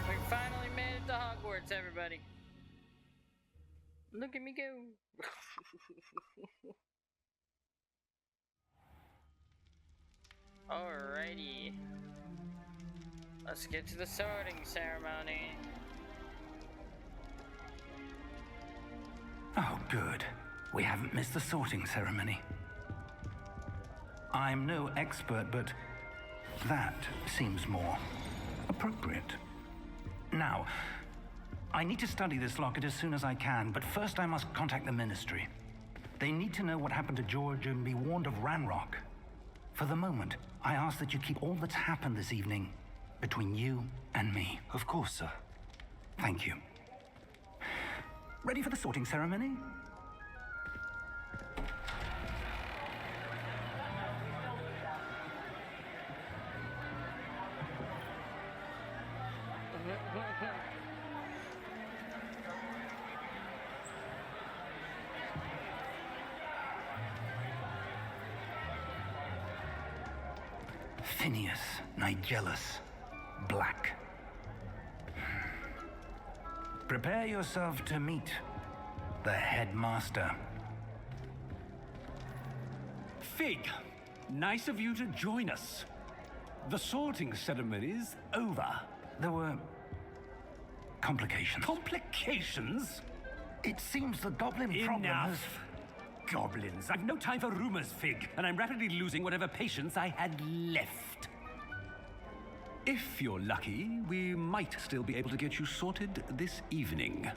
We finally made it to Hogwarts, everybody. Look at me go. Alrighty. Let's get to the sorting ceremony. Oh, good. We haven't missed the sorting ceremony. I'm no expert, but that seems more appropriate. Now, I need to study this locket as soon as I can, but first I must contact the Ministry. They need to know what happened to George and be warned of Ranrock. For the moment, I ask that you keep all that's happened this evening between you and me. Of course, sir. Thank you. Ready for the sorting ceremony? Phineas Nigellus Black. Prepare yourself to meet the headmaster. Fig, nice of you to join us. The sorting ceremony's over. There were complications. Complications? It seems the goblin problem has... Enough. Goblins. I've no time for rumors, Fig, and I'm rapidly losing whatever patience I had left. If you're lucky, we might still be able to get you sorted this evening.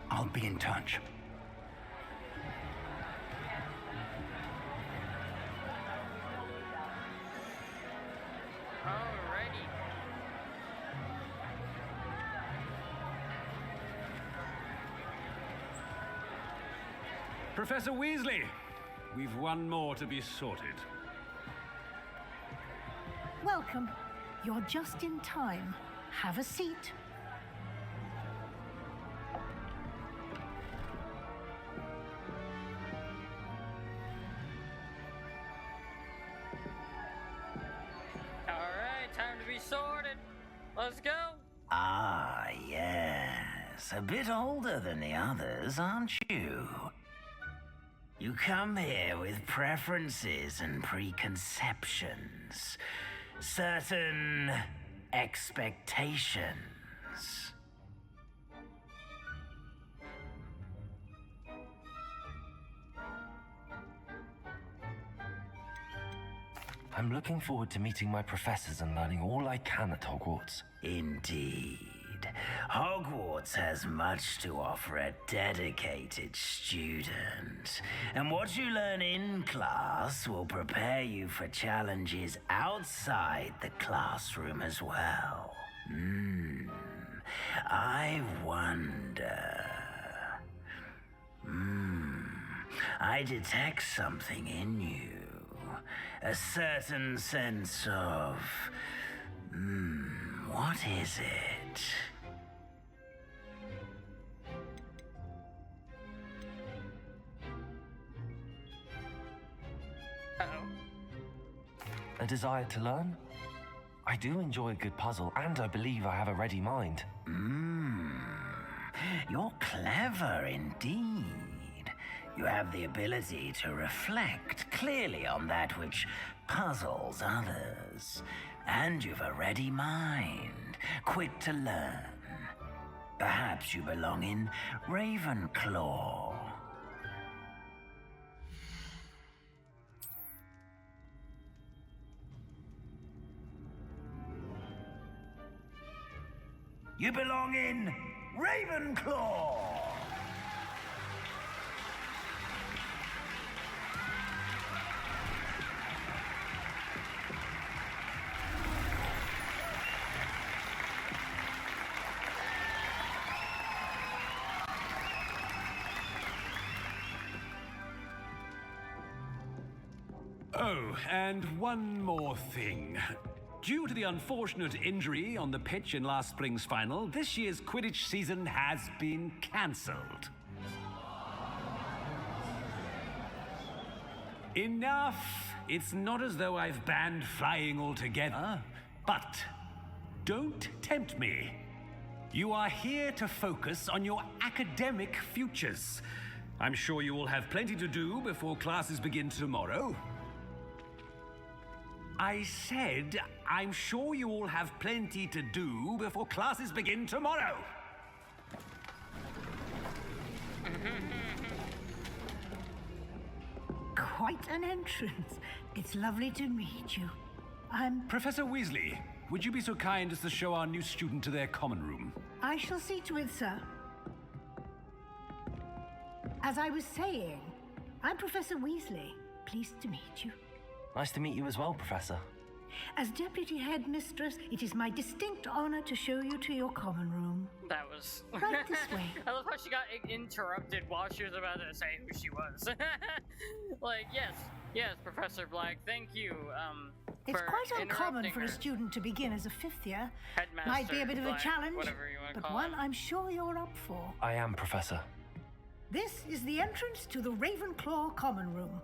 I'll be in touch. Alrighty. Professor Weasley, we've one more to be sorted. Welcome. You're just in time. Have a seat. Alright, time to be sorted. Let's go. Ah, yes. A bit older than the others, aren't you? You come here with preferences and preconceptions. Certain expectations. I'm looking forward to meeting my professors and learning all I can at Hogwarts. Indeed. Hogwarts has much to offer a dedicated student. And what you learn in class will prepare you for challenges outside the classroom as well. I wonder... I detect something in you. A certain sense of... what is it? Uh-oh. A desire to learn? I do enjoy a good puzzle, and I believe I have a ready mind. You're clever indeed. You have the ability to reflect clearly on that which puzzles others. And you've a ready mind, quick to learn. Perhaps you belong in Ravenclaw. You belong in Ravenclaw! Oh, and one more thing. Due to the unfortunate injury on the pitch in last spring's final, this year's Quidditch season has been cancelled. Enough! It's not as though I've banned flying altogether, but don't tempt me. You are here to focus on your academic futures. I'm sure you will have plenty to do before classes begin tomorrow. I said, I'm sure you all have plenty to do before classes begin tomorrow. Quite an entrance. It's lovely to meet you. Professor Weasley, would you be so kind as to show our new student to their common room? I shall see to it, sir. As I was saying, I'm Professor Weasley. Pleased to meet you. Nice to meet you as well, Professor. As Deputy Headmistress, it is my distinct honor to show you to your common room. That was... Right this way. I love how she got interrupted while she was about to say who she was. Like, yes, Professor Black, thank you, It's for quite uncommon interrupting for a her. student to begin as a fifth year. Headmaster Might be a bit of a Black, challenge, whatever you wanna but call one him. I'm sure you're up for. I am, Professor. This is the entrance to the Ravenclaw common room.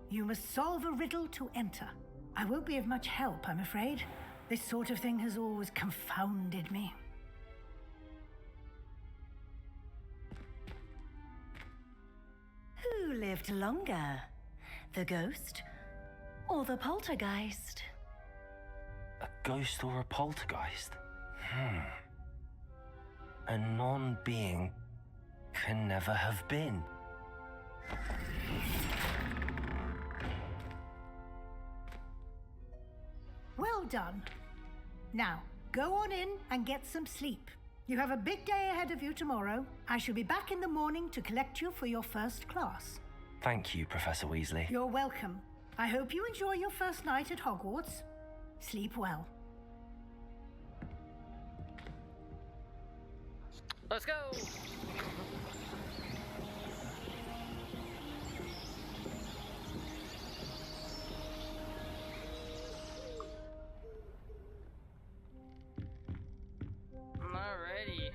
You must solve a riddle to enter. I won't be of much help, I'm afraid. This sort of thing has always confounded me. Who lived longer? The ghost or the poltergeist? A ghost or a poltergeist? A non-being can never have been. Well done. Now, go on in and get some sleep. You have a big day ahead of you tomorrow. I shall be back in the morning to collect you for your first class. Thank you, Professor Weasley. You're welcome. I hope you enjoy your first night at Hogwarts. Sleep well. Let's go! Alrighty.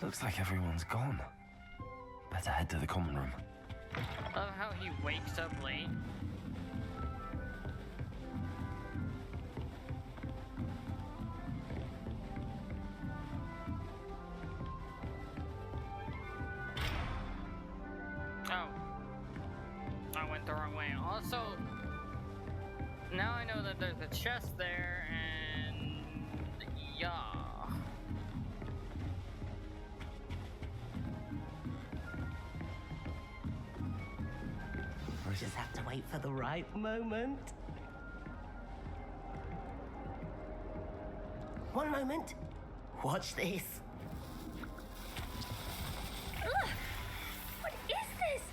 Looks like everyone's gone. Better head to the common room. Love how he wakes up late. Oh. I went the wrong way. Also, now I know that there's a chest there, and yeah. Just have to wait for the right moment. One moment. Watch this. Ugh! What is this?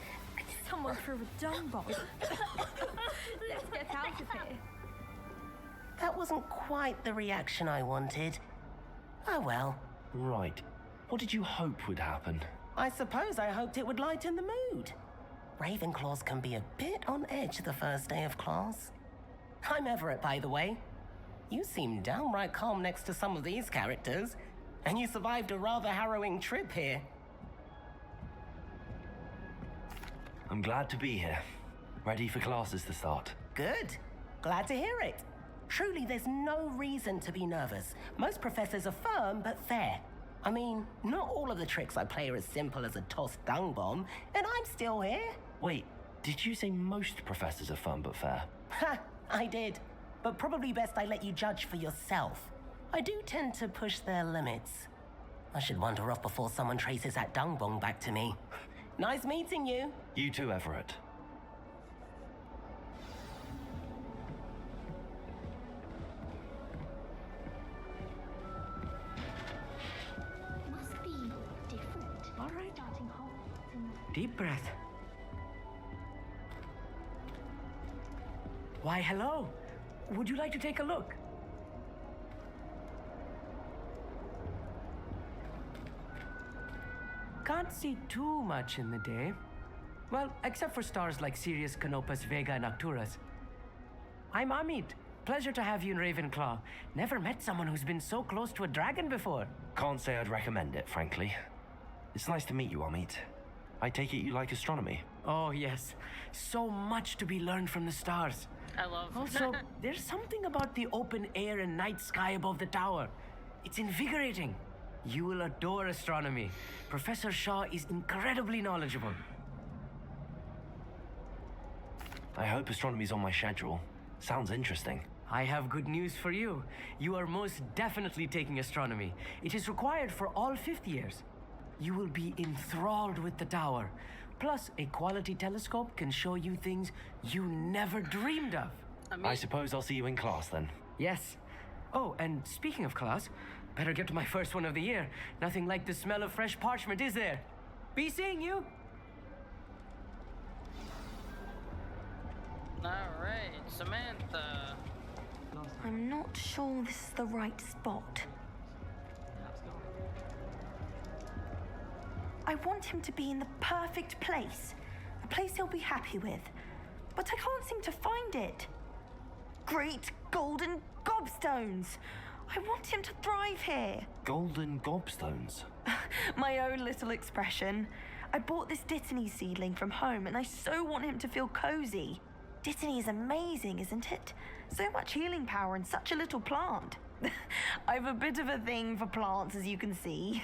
Someone threw a dung bomb. Let's get out of here. That wasn't quite the reaction I wanted. Oh well. Right. What did you hope would happen? I suppose I hoped it would lighten the mood. Ravenclaws can be a bit on edge the first day of class. I'm Everett, by the way. You seem downright calm next to some of these characters, and you survived a rather harrowing trip here. I'm glad to be here. Ready for classes to start. Good. Glad to hear it. Truly, there's no reason to be nervous. Most professors are firm but fair. I mean, not all of the tricks I play are as simple as a tossed dung bomb, and I'm still here. Wait, did you say most professors are fun but fair? Ha, I did. But probably best I let you judge for yourself. I do tend to push their limits. I should wander off before someone traces that dung bomb back to me. Nice meeting you. You too, Everett. Must be different. All right. Starting Hogwarts in Deep breath. Why, hello. Would you like to take a look? Can't see too much in the day. Well, except for stars like Sirius, Canopus, Vega, and Arcturus. I'm Amit. Pleasure to have you in Ravenclaw. Never met someone who's been so close to a dragon before. Can't say I'd recommend it, frankly. It's nice to meet you, Amit. I take it you like astronomy. Oh, yes. So much to be learned from the stars. I love. Also, there's something about the open air and night sky above the tower. It's invigorating. You will adore astronomy. Professor Shaw is incredibly knowledgeable. I hope astronomy's on my schedule. Sounds interesting. I have good news for you. You are most definitely taking astronomy. It is required for all fifth years. You will be enthralled with the tower. Plus, a quality telescope can show you things you never dreamed of. I suppose I'll see you in class then. Yes. Oh, and speaking of class, better get to my first one of the year. Nothing like the smell of fresh parchment, is there? Be seeing you. Alright, Samantha. I'm not sure this is the right spot. I want him to be in the perfect place. A place he'll be happy with. But I can't seem to find it. Great golden gobstones! I want him to thrive here. Golden gobstones? My own little expression. I bought this Dittany seedling from home and I so want him to feel cozy. Dittany is amazing, isn't it? So much healing power in such a little plant. I've a bit of a thing for plants, as you can see.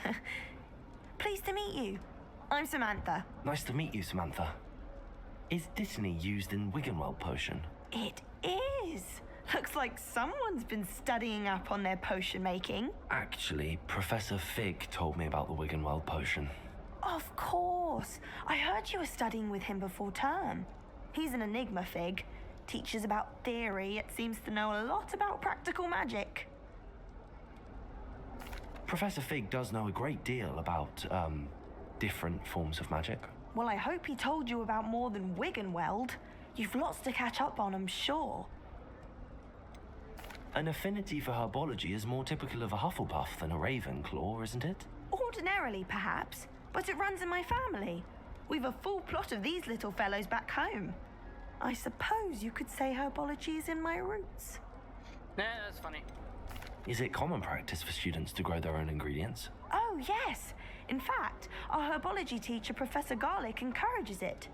Pleased to meet you. I'm Samantha. Nice to meet you, Samantha. Is Dittany used in Wiggenweld potion? It is. Looks like someone's been studying up on their potion making. Actually, Professor Fig told me about the Wiggenweld potion. Of course. I heard you were studying with him before term. He's an enigma, Fig. Teaches about theory, yet seems to know a lot about practical magic. Professor Fig does know a great deal about, different forms of magic. Well, I hope he told you about more than Wiggenweld. You've lots to catch up on, I'm sure. An affinity for herbology is more typical of a Hufflepuff than a Ravenclaw, isn't it? Ordinarily, perhaps, but it runs in my family. We've a full plot of these little fellows back home. I suppose you could say herbology is in my roots. Nah, that's funny. Is it common practice for students to grow their own ingredients? Oh, yes. In fact, our herbology teacher, Professor Garlick, encourages it.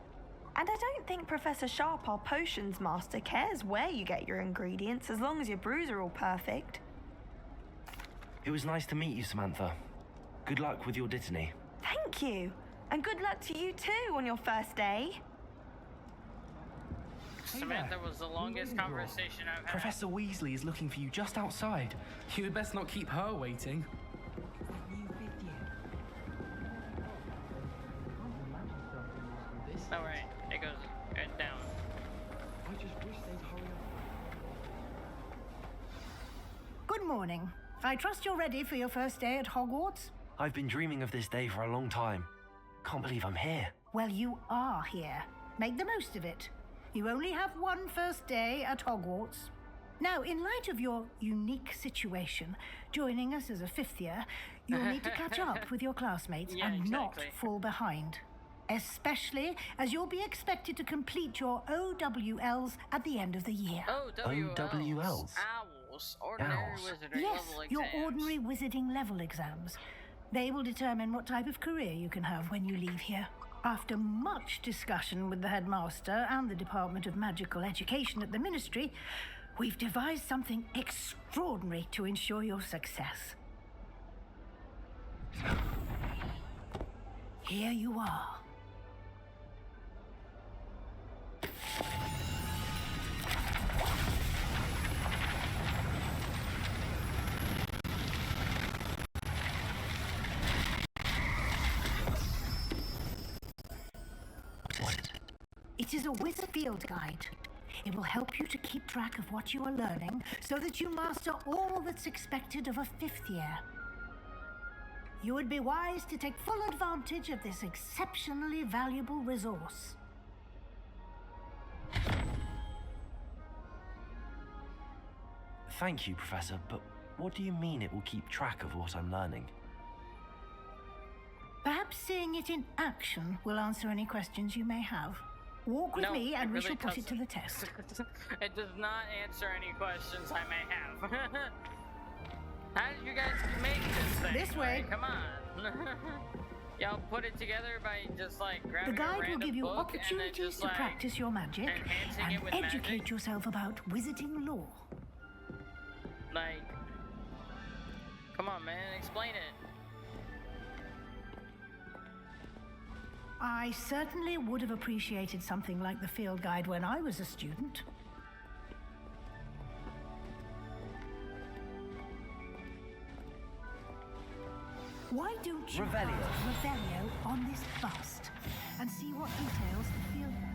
And I don't think Professor Sharp, our potions master, cares where you get your ingredients as long as your brews are all perfect. It was nice to meet you, Samantha. Good luck with your Dittany. Thank you. And good luck to you too on your first day. Samantha was the longest conversation I've had. Professor Weasley is looking for you just outside. You had best not keep her waiting. Alright, it goes down. I just wish they'd hurry up. Good morning. I trust you're ready for your first day at Hogwarts? I've been dreaming of this day for a long time. Can't believe I'm here. Well, you are here. Make the most of it. You only have one first day at Hogwarts. Now, in light of your unique situation, joining us as a fifth year, you'll need to catch up with your classmates and not fall behind. Especially as you'll be expected to complete your OWLs at the end of the year. OWLs? Owls. Ordinary wizarding Yes, level exams. your ordinary wizarding level exams. They will determine what type of career you can have when you leave here. After much discussion with the headmaster and the Department of Magical Education at the Ministry, we've devised something extraordinary to ensure your success. Here you are. It is a wizard field guide. It will help you to keep track of what you are learning so that you master all that's expected of a fifth year. You would be wise to take full advantage of this exceptionally valuable resource. Thank you, Professor, but what do you mean it will keep track of what I'm learning? Perhaps seeing it in action will answer any questions you may have. Walk with me and we shall put it to the test. It does not answer any questions I may have. How did you guys make this thing? This way. Like, come on. Y'all put it together by just like grabbing The guide a will random give you book opportunities and then just, to like, practice your magic enhancing and it with educate magic? yourself about wizarding lore. Like, come on, man, explain it. I certainly would have appreciated something like the field guide when I was a student. Why don't you Revelio. write Revelio on this bust and see what details the field guide...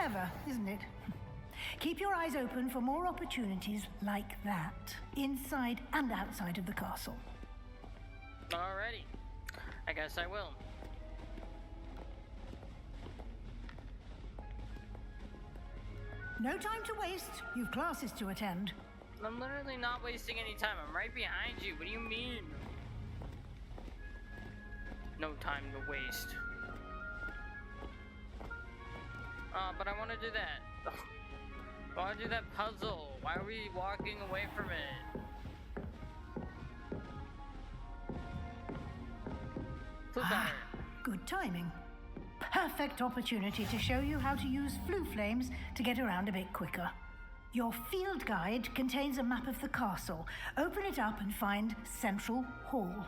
clever, isn't it? Keep your eyes open for more opportunities like that, inside and outside of the castle. Alrighty. I guess I will. No time to waste. You've classes to attend. I'm literally not wasting any time. I'm right behind you. What do you mean? No time to waste. But I want to do that. I want to do that puzzle. Why are we walking away from it? Flew better. Good timing. Perfect opportunity to show you how to use flue flames to get around a bit quicker. Your field guide contains a map of the castle. Open it up and find Central Hall.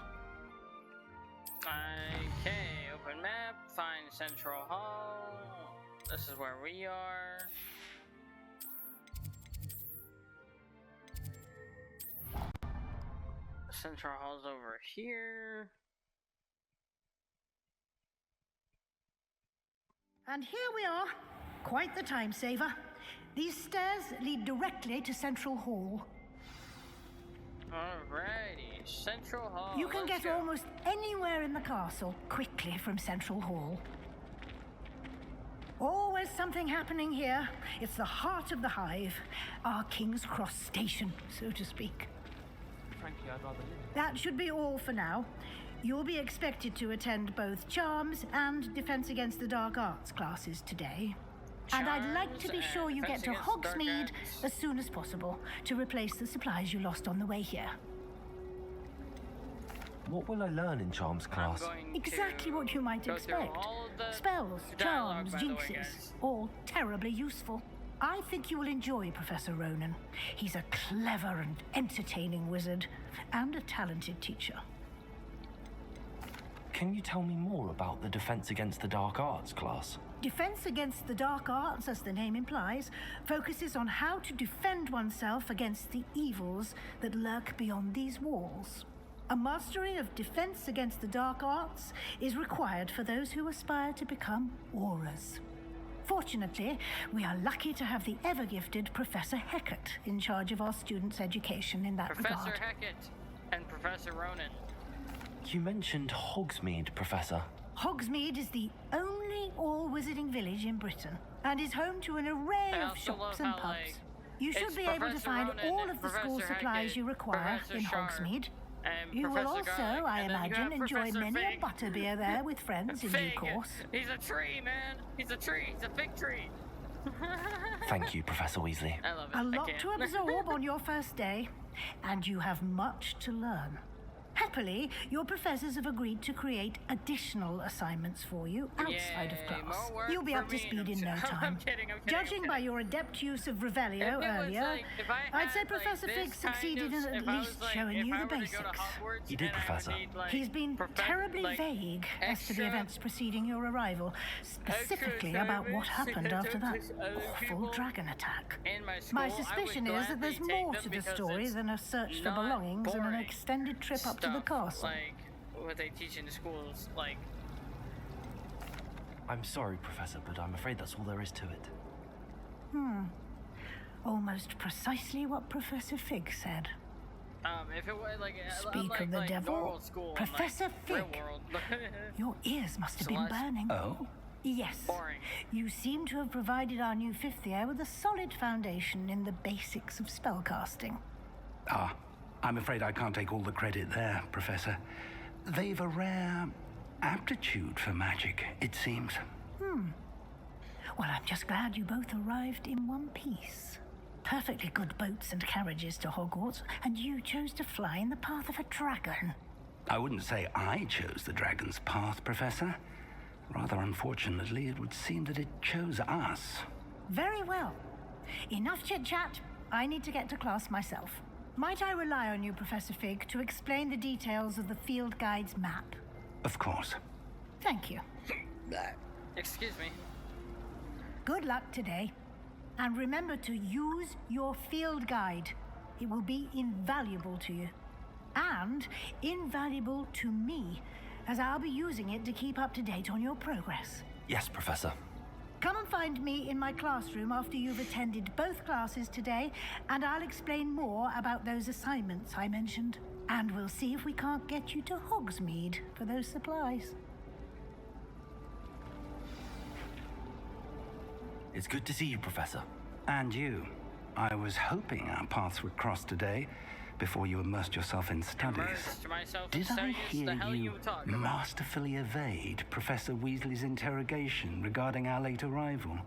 Okay, open map, find Central Hall. This is where we are. Central Hall's over here. And here we are. Quite the time saver. These stairs lead directly to Central Hall. Alrighty, Central Hall. You can let's get go. almost anywhere in the castle quickly from Central Hall. Always something happening here. It's the heart of the hive, our King's Cross station, so to speak. Frankly, I'd rather live. That should be all for now. You'll be expected to attend both Charms and Defense Against the Dark Arts classes today. And I'd like to be Charms sure you and get to Defense Against the Dark Hogsmeade Arts. as soon as possible to replace the supplies you lost on the way here. What will I learn in Charms class? Exactly what you might go through expect. all of the Spells, dialogue, charms, by the way, jinxes, guys. all terribly useful. I think you will enjoy Professor Ronan. He's a clever and entertaining wizard, and a talented teacher. Can you tell me more about the Defense Against the Dark Arts class? Defense Against the Dark Arts, as the name implies, focuses on how to defend oneself against the evils that lurk beyond these walls. A mastery of Defense Against the Dark Arts is required for those who aspire to become auras. Fortunately, we are lucky to have the ever-gifted Professor Hecat in charge of our students' education in that Professor regard. Hecat and Professor Ronan. You mentioned Hogsmeade, Professor. Hogsmeade is the only all-wizarding village in Britain and is home to an array I of also shops love and how, pubs. like, You should it's be able to Professor find Ronan all and of the school Professor supplies Hecat, you require Professor in Sharp, Hogsmeade. and You will Professor also, Garlic, I and then you imagine, have enjoy Professor many Fig. a butterbeer there with friends in due Fig. course. He's a tree, man. He's a tree. He's a big tree. Thank you, Professor Weasley. I love it. A I lot can't. to absorb on your first day, and you have much to learn. Happily, your professors have agreed to create additional assignments for you outside of Yay, class. more work You'll be for up to me. speed in no I'm time. kidding, I'm kidding, Judging I'm by kidding. your adept use of Revelio If it was earlier, like, if I I'd had, say like, Professor this Fig kind succeeded of- in if at I was, least like, showing if you I the were to go to basics. Hogwarts You did, and I would Professor. need, like, He's been terribly like, vague as to the extra- events preceding your arrival, specifically extra about what assignments happened after that to other awful people dragon attack. in my school, My I would suspicion is that there's gladly more take to them the because story it's than a search for not belongings and an boring extended trip up to the stuff, castle. Like what they teach in the schools, like I'm sorry, Professor, but I'm afraid that's all there is to it. Almost precisely what Professor Fig said. if it was like Speak of the devil, normal school, Professor and, like, real Fig. world. Your ears must have been Celeste. burning. Oh? Yes. Boring. You seem to have provided our new fifth year with a solid foundation in the basics of spellcasting. Ah, I'm afraid I can't take all the credit there, Professor. They've a rare aptitude for magic, it seems. Well, I'm just glad you both arrived in one piece. Perfectly good boats and carriages to Hogwarts, and you chose to fly in the path of a dragon. I wouldn't say I chose the dragon's path, Professor. Rather unfortunately, it would seem that it chose us. Very well. Enough chit-chat. I need to get to class myself. Might I rely on you, Professor Fig, to explain the details of the field guide's map? Of course. Thank you. Excuse me. Good luck today. And remember to use your field guide. It will be invaluable to you. And invaluable to me, as I'll be using it to keep up to date on your progress. Yes, Professor. Come and find me in my classroom after you've attended both classes today, and I'll explain more about those assignments I mentioned. And we'll see if we can't get you to Hogsmeade for those supplies. It's good to see you, Professor. And you. I was hoping our paths would cross today before you immersed yourself in studies. Immersed myself in Did I studies? hear The hell are you you talking about? masterfully evade Professor Weasley's interrogation regarding our late arrival?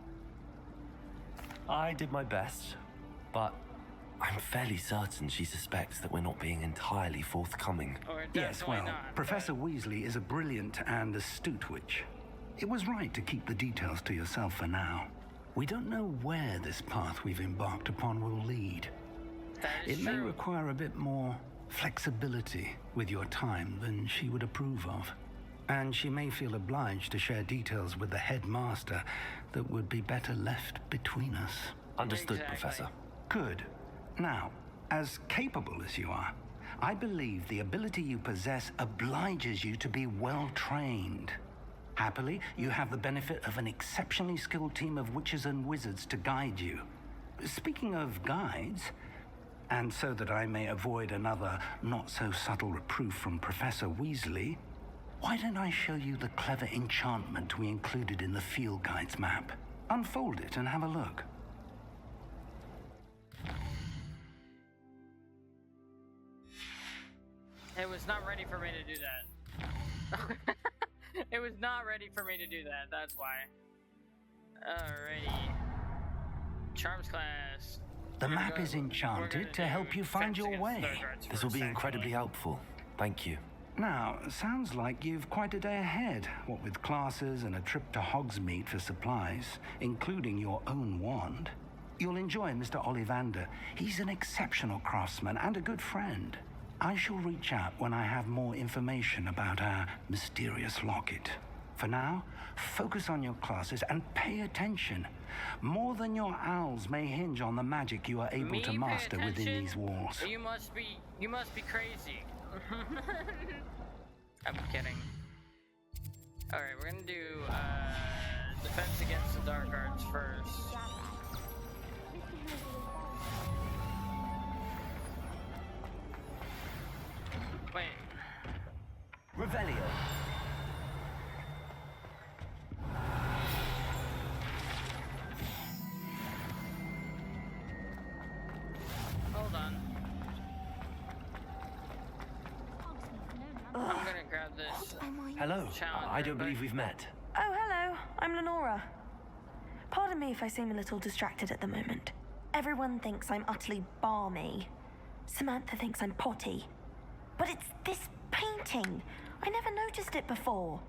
I did my best, but I'm fairly certain she suspects that we're not being entirely forthcoming. Or Yes, well, not, Professor Weasley is a brilliant and astute witch. It was right to keep the details to yourself for now. We don't know where this path we've embarked upon will lead. That is It may true. require a bit more flexibility with your time than she would approve of. And she may feel obliged to share details with the headmaster that would be better left between us. Understood, Exactly. Professor. Good. Now, as capable as you are, I believe the ability you possess obliges you to be well trained. Happily, you have the benefit of an exceptionally skilled team of witches and wizards to guide you. Speaking of guides, and so that I may avoid another not-so-subtle reproof from Professor Weasley, why don't I show you the clever enchantment we included in the field guide's map? Unfold it and have a look. It was not ready for me to do that. It was not ready for me to do that, that's why. Alrighty. Charms class. The map is enchanted to help you find your way. This will be incredibly helpful. Thank you. Now, sounds like you've quite a day ahead, what with classes and a trip to Hogsmeade for supplies, including your own wand. You'll enjoy Mr. Ollivander. He's an exceptional craftsman and a good friend. I shall reach out when I have more information about our mysterious locket. For now, focus on your classes and pay attention. More than your owls may hinge on the magic you are able Me to pay master within attention? these walls. You must be crazy. I'm kidding. Alright, we're gonna do defense against the dark arts first. Wait. Revelio. Hold on. I'm gonna grab this. Hello. Challenger, I don't but- believe we've met. Oh, hello. I'm Lenora. Pardon me if I seem a little distracted at the moment. Everyone thinks I'm utterly balmy. Samantha thinks I'm potty. But it's this painting. I never noticed it before.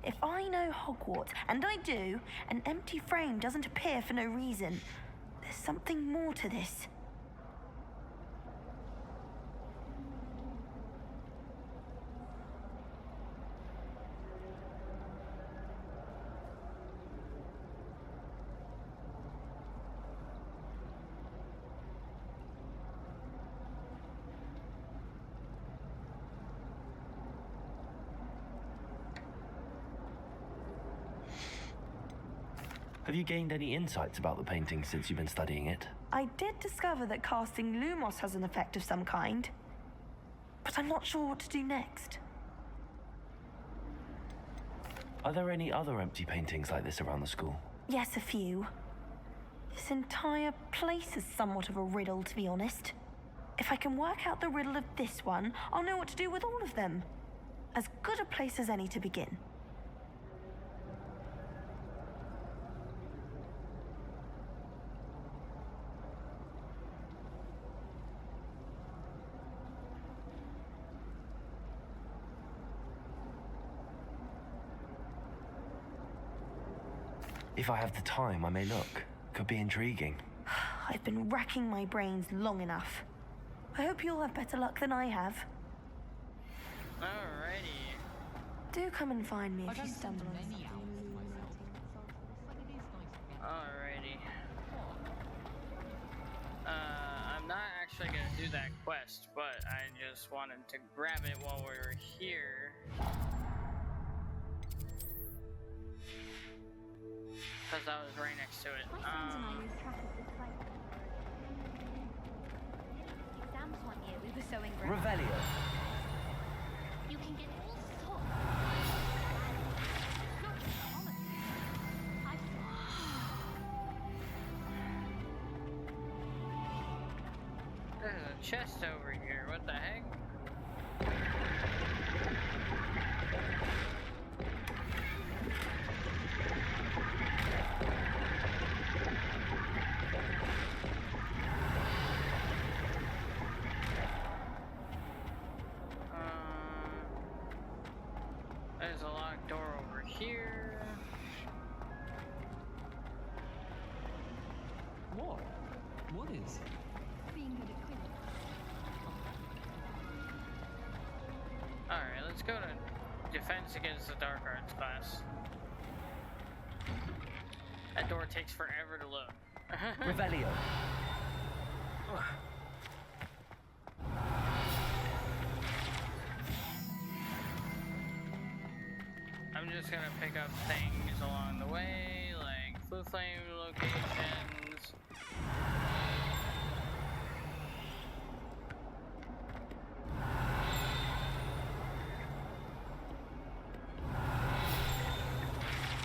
If I know Hogwarts, and I do, an empty frame doesn't appear for no reason. There's something more to this. Have you gained any insights about the painting since you've been studying it? I did discover that casting Lumos has an effect of some kind. But I'm not sure what to do next. Are there any other empty paintings like this around the school? Yes, a few. This entire place is somewhat of a riddle, to be honest. If I can work out the riddle of this one, I'll know what to do with all of them. As good a place as any to begin. If I have the time, I may look. Could be intriguing. I've been racking my brains long enough. I hope you'll have better luck than I have. Alrighty. Do come and find me if you stumble on something. Alrighty. I'm not actually gonna do that quest, but I just wanted to grab it while we were here. because I was right next to it. My friends and I lose track of this place. Exams one year, we were so engrossed. Revelio. You can get all sorts. Not common. There's a chest over here. What the heck? There's a locked door over here. What? What is? Being good at quick. Alright, let's go to Defense Against the Dark Arts class. That door takes forever to load. Revelio. I'm just gonna pick up things along the way, like Blue Flame locations.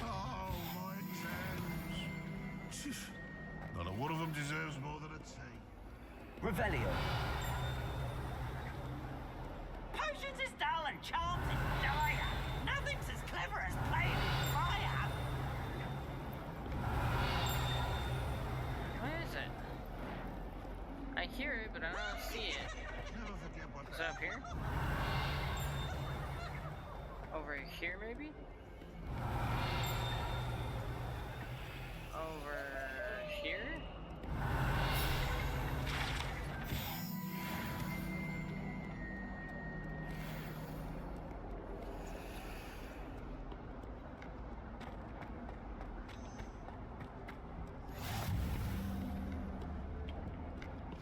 Oh, my exams. Not a one of them deserves more than a tea. Revelio. Potions is dull and charms is dire. Nothing's as clever as playing with fire. What is it? I hear it, but I don't see it. Is it up here? Over here, maybe? Over here?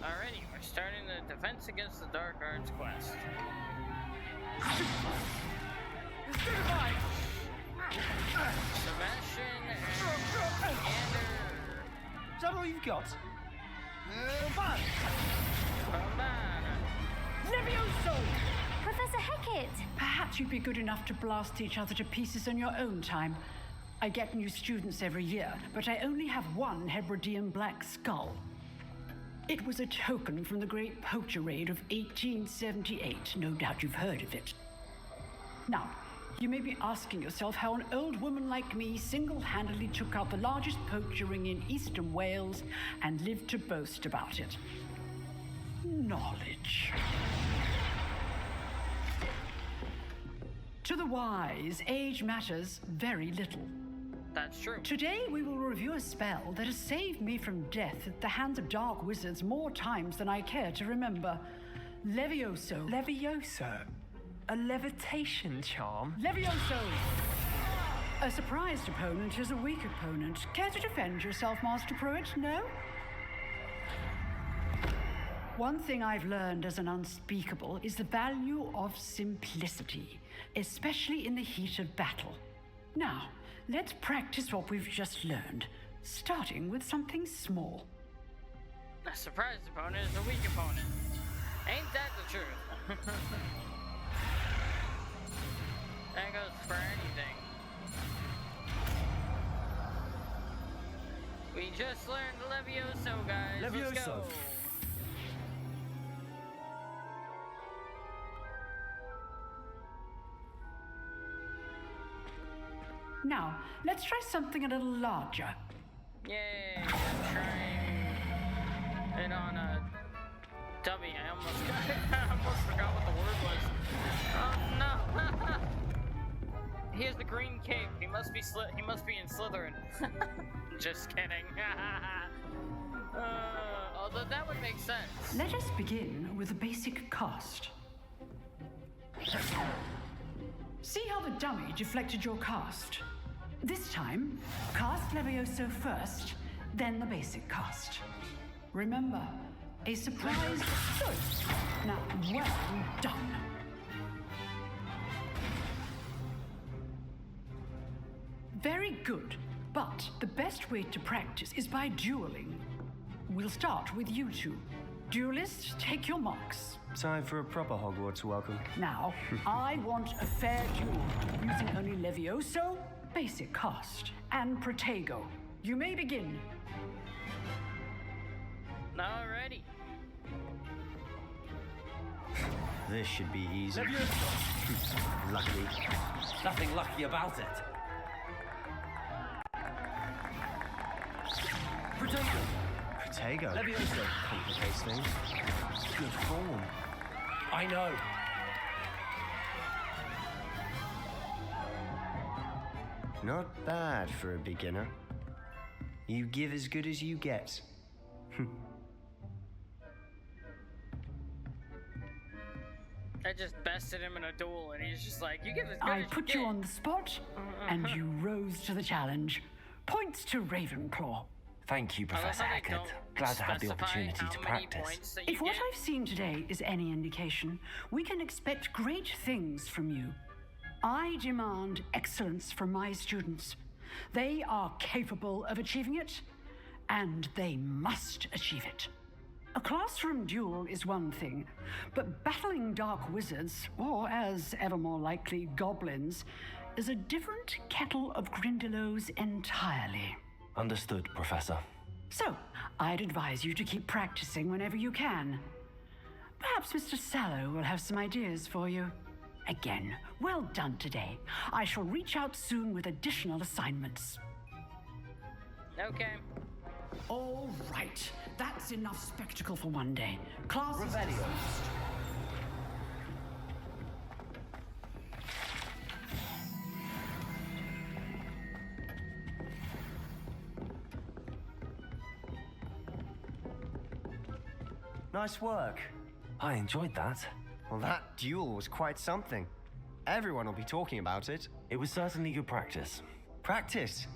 Alrighty, we're starting the Defense Against the Dark Arts quest. Sebastian and Is that all you've got? Levioso! Professor Hecat! Perhaps you'd be good enough to blast each other to pieces on your own time. I get new students every year, but I only have one Hebridean black skull. It was a token from the Great Poacher Raid of 1878. No doubt you've heard of it. Now, you may be asking yourself how an old woman like me single-handedly took out the largest poacher ring in eastern Wales and lived to boast about it. Knowledge. To the wise, age matters very little. That's true. Today we will review a spell that has saved me from death at the hands of dark wizards more times than I care to remember. Levioso. Levioso? A levitation charm? Levioso! A surprised opponent is a weak opponent. Care to defend yourself, Master Pruitt? No? One thing I've learned as an unspeakable is the value of simplicity, especially in the heat of battle. Now, let's practice what we've just learned, starting with something small. A surprised opponent is a weak opponent. Ain't that the truth? That goes for anything. We just learned Levioso, guys. Let's Levioso. go. Now, let's try something a little larger. Yay! I'm trying it on a dummy. I almost forgot what the word was. Oh no! He has the green cape. He must be in Slytherin. Just kidding. Although that would make sense. Let us begin with the basic cast. See how the dummy deflected your cast? This time, cast Levioso first, then the basic cast. Remember, a surprise. Good. Now, well done. Very good. But the best way to practice is by dueling. We'll start with you two. Duelists, take your marks. Time for a proper Hogwarts welcome. Now, I want a fair duel, using only Levioso, basic cast, and Protego. You may begin. Alrighty. This should be easy. Lucky. Nothing lucky about it. Protego. Protego. Levioso. Complicates things. Good form. I know. Not bad for a beginner. You give as good as you get. I just bested him in a duel, and he's just like, you give as good I as put you on the spot, and you rose to the challenge. Points to Ravenclaw. Thank you, Professor Hackett. Glad to have the opportunity to practice. If what I've seen today is any indication, we can expect great things from you. I demand excellence from my students. They are capable of achieving it, and they must achieve it. A classroom duel is one thing, but battling dark wizards, or as ever more likely, goblins, is a different kettle of Grindylows entirely. Understood, Professor. So, I'd advise you to keep practicing whenever you can. Perhaps Mr. Sallow will have some ideas for you. Again, well done today. I shall reach out soon with additional assignments. Okay. All right. That's enough spectacle for one day. Class is Revelio. dismissed. Nice work. I enjoyed that. Well, that duel was quite something. Everyone will be talking about it. It was certainly good practice. Practice?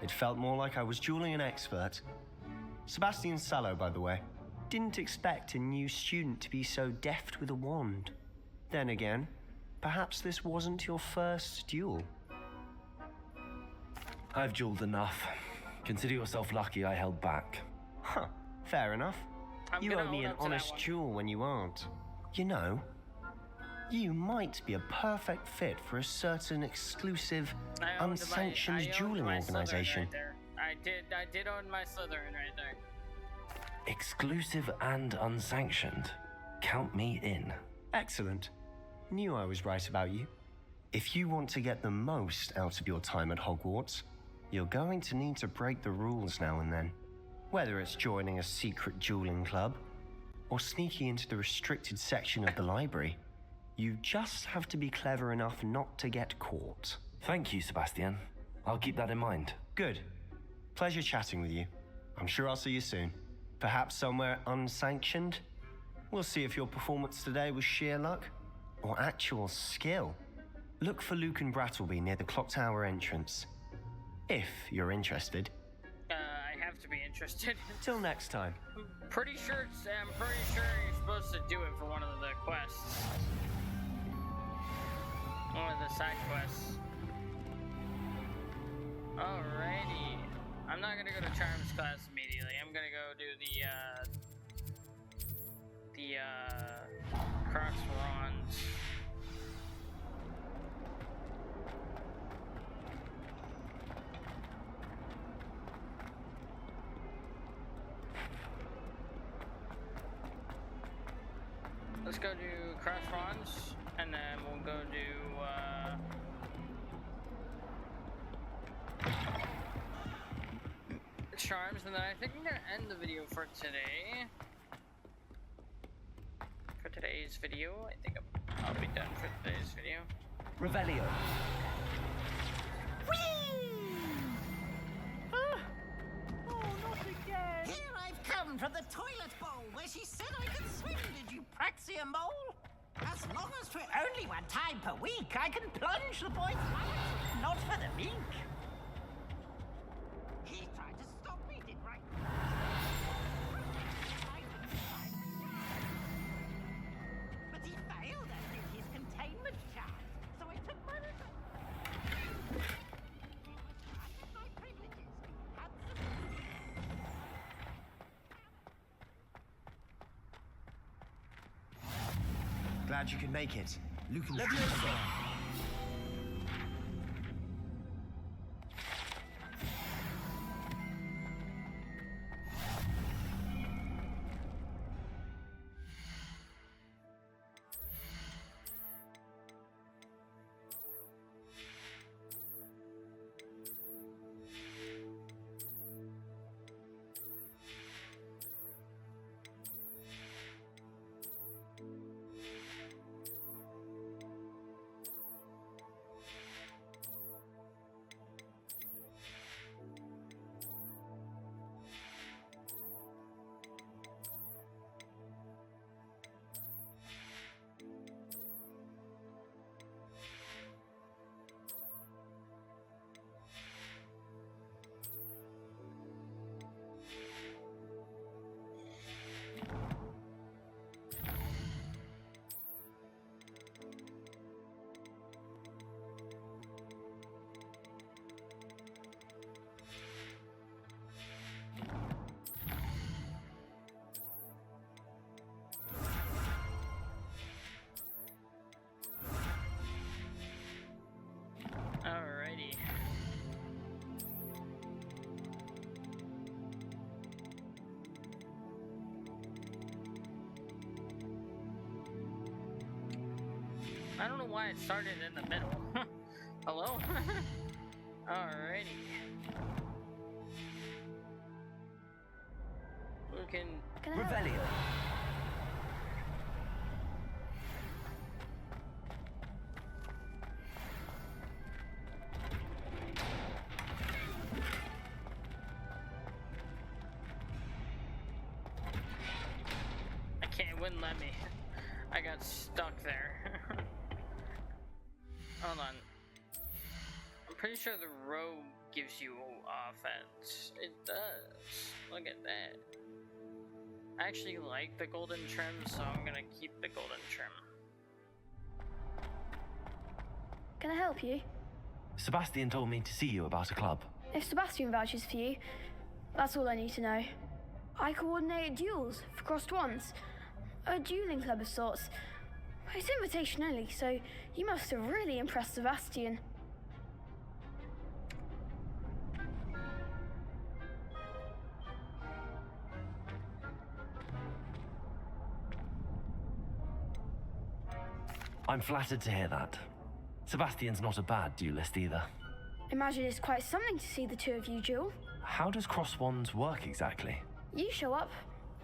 It felt more like I was dueling an expert. Sebastian Sallow, by the way. Didn't expect a new student to be so deft with a wand. Then again, perhaps this wasn't your first duel. I've dueled enough. Consider yourself lucky I held back. Huh, fair enough. I'm You gonna owe me hold an up to that honest one. duel when you aren't. You know, you might be a perfect fit for a certain exclusive, unsanctioned dueling organization. I did own my Slytherin right there. Exclusive and unsanctioned. Count me in. Excellent. Knew I was right about you. If you want to get the most out of your time at Hogwarts, you're going to need to break the rules now and then. Whether it's joining a secret dueling club, or sneaking into the restricted section of the library, you just have to be clever enough not to get caught. Thank you, Sebastian. I'll keep that in mind. Good. Pleasure chatting with you. I'm sure I'll see you soon. Perhaps somewhere unsanctioned? We'll see if your performance today was sheer luck or actual skill. Look for Luke and Brattleby near the clock tower entrance. If you're interested. I have to be interested. Till next time. I'm pretty sure you're supposed to do it for one of the quests. One of the side quests. Alrighty. I'm not gonna go to Charms class immediately. I'm gonna go do the Crocs Wands. Let's go do Cross Wands, and then we'll go do Charms, and then I think I'm gonna end the video for today. For today's video, I think I'll be done for today's video. Revelio. Here I've come from the toilet bowl where she said I could swim. Did you praxia mole? As long as for only one time per week, I can plunge the boy's life, not for the meek. He tried to stop me, did right? But he failed as did his containment charge, so I took my revenge. My privileges. glad you could make it. Lucan. Alrighty. I don't know why it started in the middle. Hello? Alrighty. We can... Revelio. Wouldn't let me. I got stuck there. Hold on. I'm pretty sure the robe gives you offense. It does. Look at that. I actually like the golden trim, so I'm gonna keep the golden trim. Can I help you? Sebastian told me to see you about a club. If Sebastian vouches for you, that's all I need to know. I coordinate duels for crossed ones. A dueling club of sorts. It's invitation only, so you must have really impressed Sebastian. I'm flattered to hear that. Sebastian's not a bad duelist either. Imagine it's quite something to see the two of you duel. How does cross wands work exactly? You show up,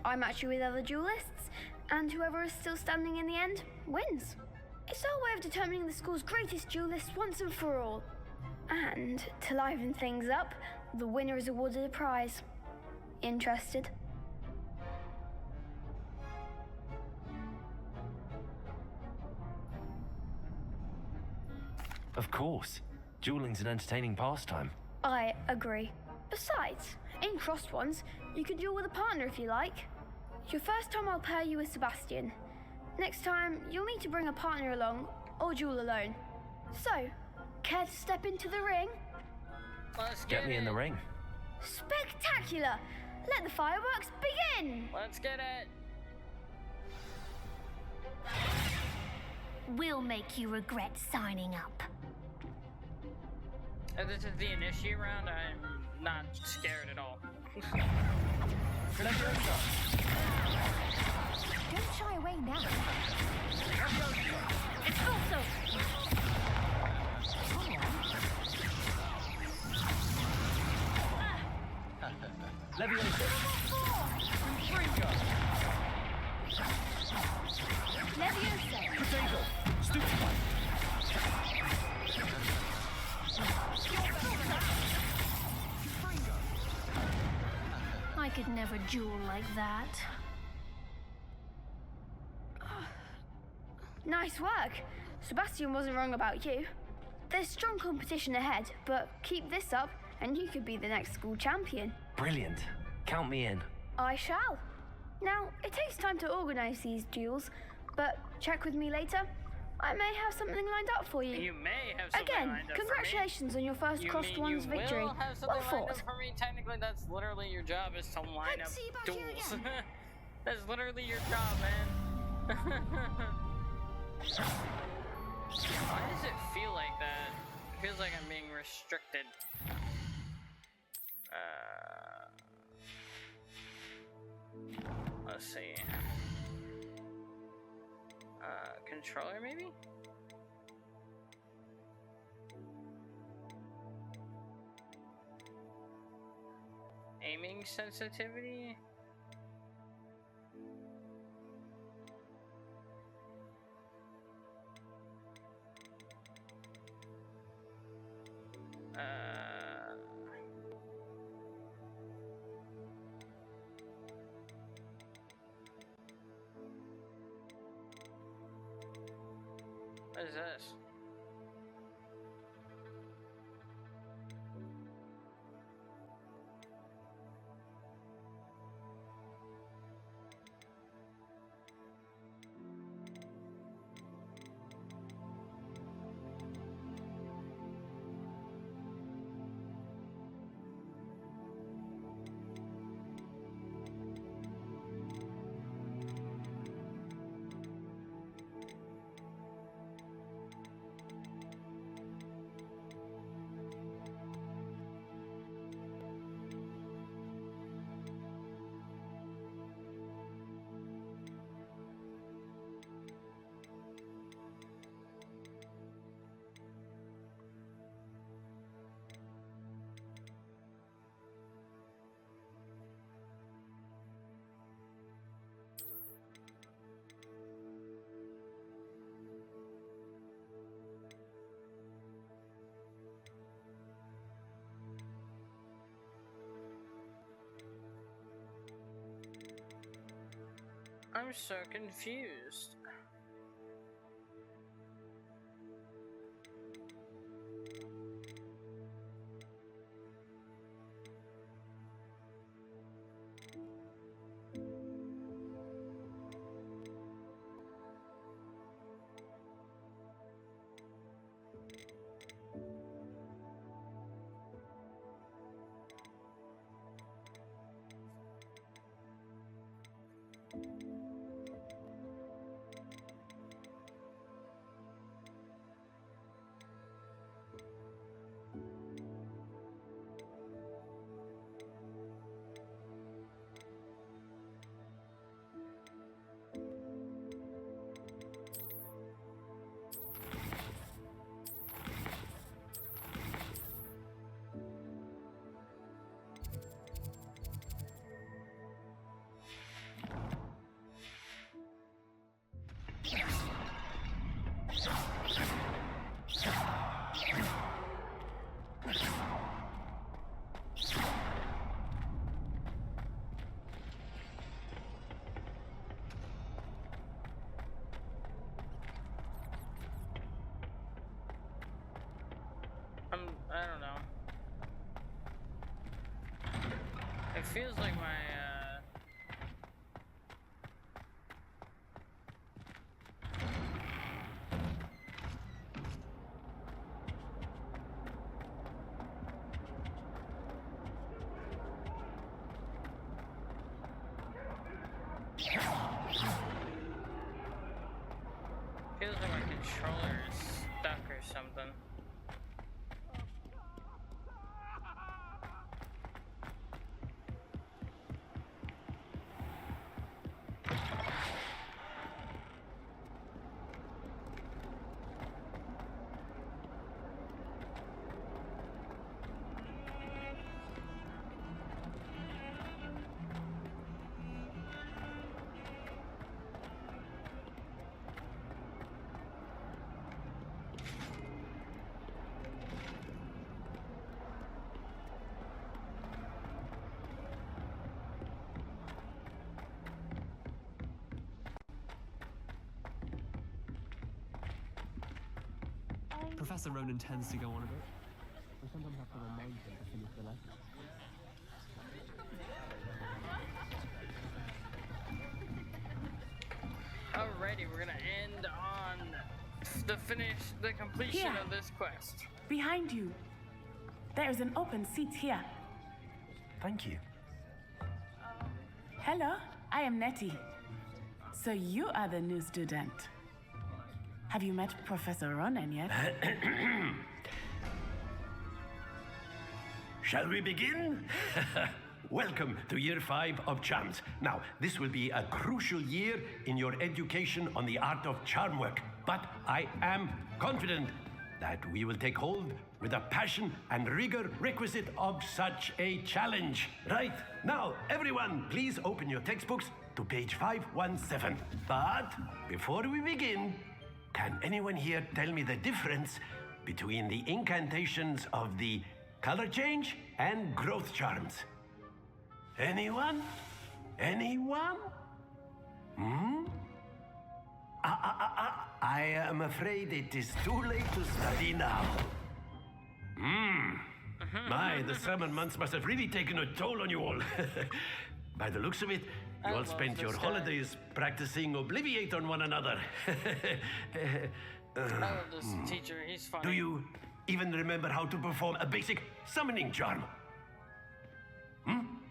I match you with other duelists, and whoever is still standing in the end wins. It's our way of determining the school's greatest duelist once and for all. And to liven things up, the winner is awarded a prize. Interested? Of course. Dueling's an entertaining pastime. I agree. Besides, in crossed ones, you can duel with a partner if you like. Your first time I'll pair you with Sebastian. Next time, you'll need to bring a partner along, or duel alone. So, care to step into the ring? Let's get me in the ring. Spectacular! Let the fireworks begin! Let's get it! We'll make you regret signing up. If this is the initiate round, I'm not scared at all. Don't shy away now. It's also. Leviosa. Leviosa. Potato. Stupefy. I could never duel like that. Nice work. Sebastian wasn't wrong about you. There's strong competition ahead, but keep this up and you could be the next school champion. Brilliant. Count me in. I shall. Now, it takes time to organise these duels, but check with me later. I may have something lined up for you. You may have something Again, lined up congratulations on your first You crossed mean ones you victory. will have something Well lined up fought. for me? Technically, that's literally your job, is to line up duels. That's literally your job, man. Why does it feel like that? It feels like I'm being restricted. Let's see. Controller maybe? Aiming sensitivity? What is this? I'm so confused. I don't know. It feels like my, feels like my controller is stuck or something. Professor Ronan tends to go on a bit. We sometimes have to remind him to finish the lesson. Alrighty, we're gonna end on the completion Here. of this quest. Behind you. There's an open seat here. Thank you. Hello, I am Nettie. So you are the new student. Have you met Professor Ronan yet? Shall we begin? Welcome to Year 5 of Charms. Now, this will be a crucial year in your education on the art of charm work, but I am confident that we will take hold with the passion and rigor requisite of such a challenge. Right, now, everyone, please open your textbooks to page 517. But before we begin, can anyone here tell me the difference between the incantations of the color change and growth charms? Anyone? Anyone? I am afraid it is too late to study now. My, the summer months must have really taken a toll on you all. By the looks of it, you all spent your holidays practicing Obliviate on one another. I love this teacher, he's funny. Do you even remember how to perform a basic summoning charm?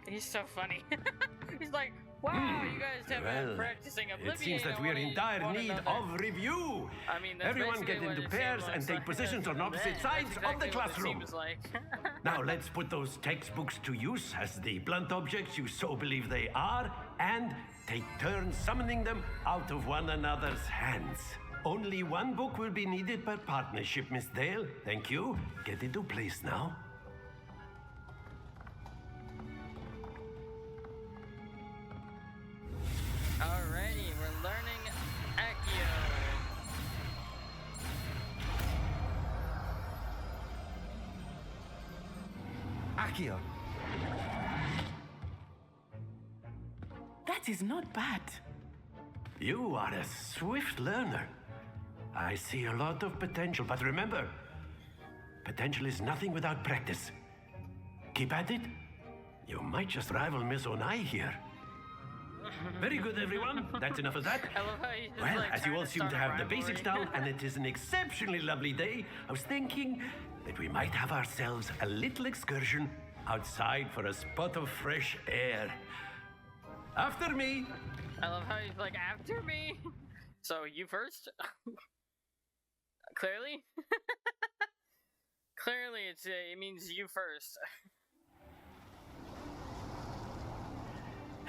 He's so funny. He's like, wow, you guys have been practicing Obliviate. It seems that we're in dire need of review. I mean, that's everyone get basically into what it pairs seems and take like. positions on opposite That's sides exactly of the what it classroom. seems like. Now let's put those textbooks to use as the blunt objects you so believe they are, and take turns summoning them out of one another's hands. Only one book will be needed per partnership, Miss Dale. Thank you. Get into place now. Alrighty, we're learning Accio. Accio. That is not bad. You are a swift learner. I see a lot of potential, but remember, potential is nothing without practice. Keep at it. You might just rival Miss Onai here. Very good, everyone. That's enough of that. I love how he's just Well, like as you trying all to seem to start a have the basics rivalry. down, and it is an exceptionally lovely day, I was thinking that we might have ourselves a little excursion outside for a spot of fresh air. After me. I love how he's like, after me. So, you first? Clearly? Clearly, it means you first.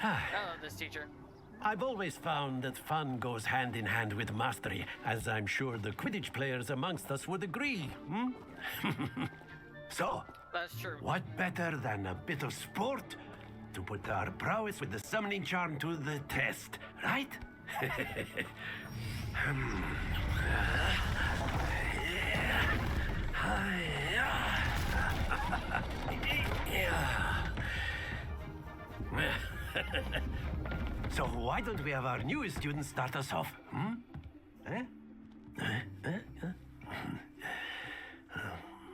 I love this teacher. I've always found that fun goes hand in hand with mastery, as I'm sure the Quidditch players amongst us would agree. So, That's true. what better than a bit of sport to put our prowess with the summoning charm to the test, right? So why don't we have our newest student start us off?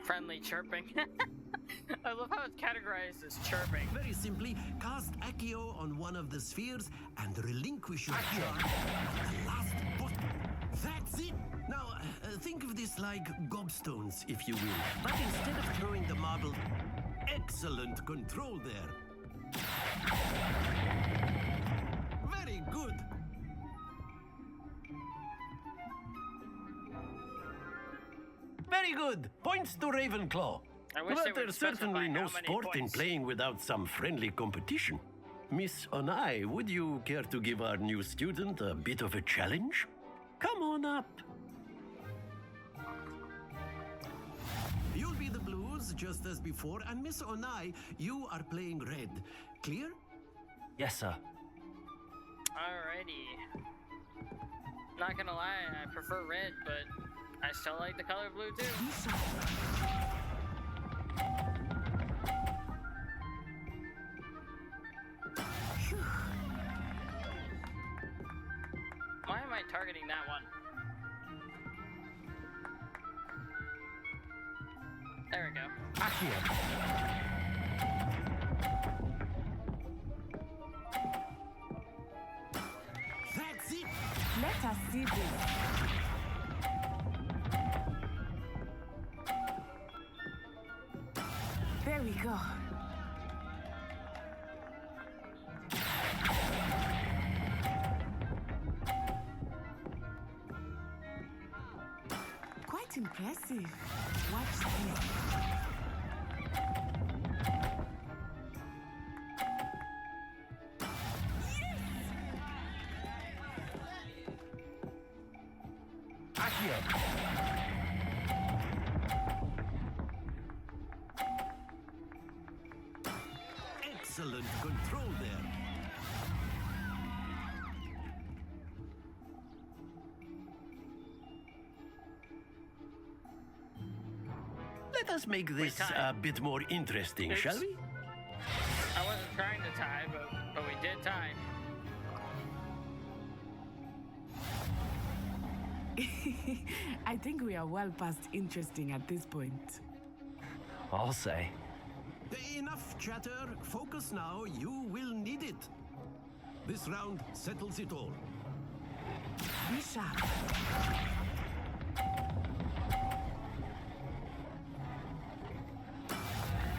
Friendly chirping. I love how it's categorized as chirping. Very simply, cast Accio on one of the spheres and relinquish your charm at the last button. That's it! Now, think of this like gobstones, if you will. But instead of throwing the marble, excellent control there. Very good. Very good. Points to Ravenclaw. I wish But they would there's certainly specify no how many sport in points. playing without some friendly competition. Miss Onai, would you care to give our new student a bit of a challenge? Come on up. You'll be the blues, just as before, and Miss Onai, you are playing red. Clear? Yes, sir. Alrighty. Not gonna lie, I prefer red, but I still like the color blue too. Why am I targeting that one? There we go. That's it! Let us see this. There we go. Impressive. Watch this. Excellent control there. Let us make this a bit more interesting, Oops. shall we? I wasn't trying to tie, but we did tie. I think we are well past interesting at this point. I'll say. Enough chatter. Focus now. You will need it. This round settles it all. Be sharp.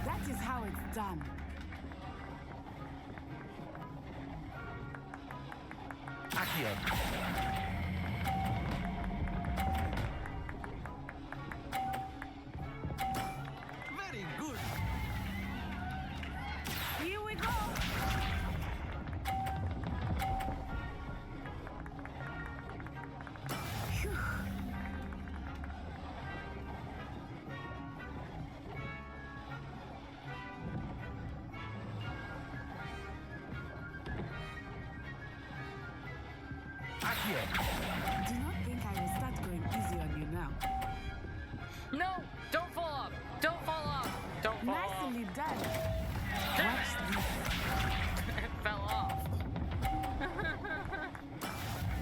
That is how it's done. Very good. Here we go. Phew. Do not think I will start going easy on you now. No! Don't fall off! Don't fall off! Don't fall off! Nicely done. Damn Watch it. this. It fell off.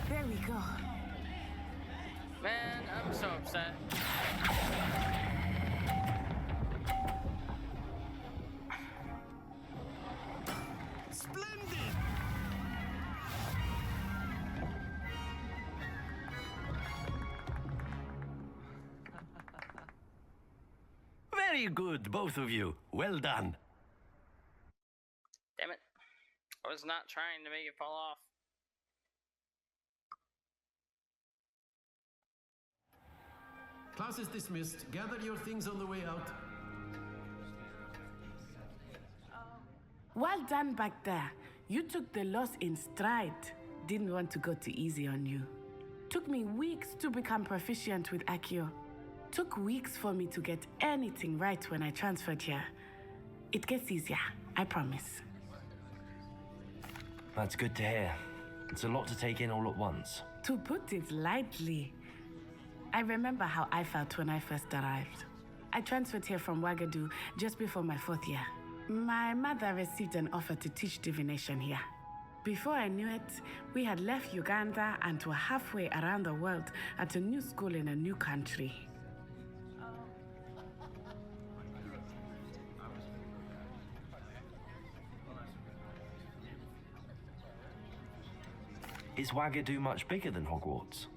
There we go. Man, I'm so upset. Splendid. Very good, both of you. Well done. Damn it. I was not trying to make it fall off. Class is dismissed. Gather your things on the way out. Well done back there. You took the loss in stride. Didn't want to go too easy on you. Took me weeks to become proficient with Accio. Took weeks for me to get anything right when I transferred here. It gets easier, I promise. That's good to hear. It's a lot to take in all at once. To put it lightly, I remember how I felt when I first arrived. I transferred here from Wagadu just before my 4th year. My mother received an offer to teach divination here. Before I knew it, we had left Uganda and were halfway around the world at a new school in a new country. Is Wagadu much bigger than Hogwarts?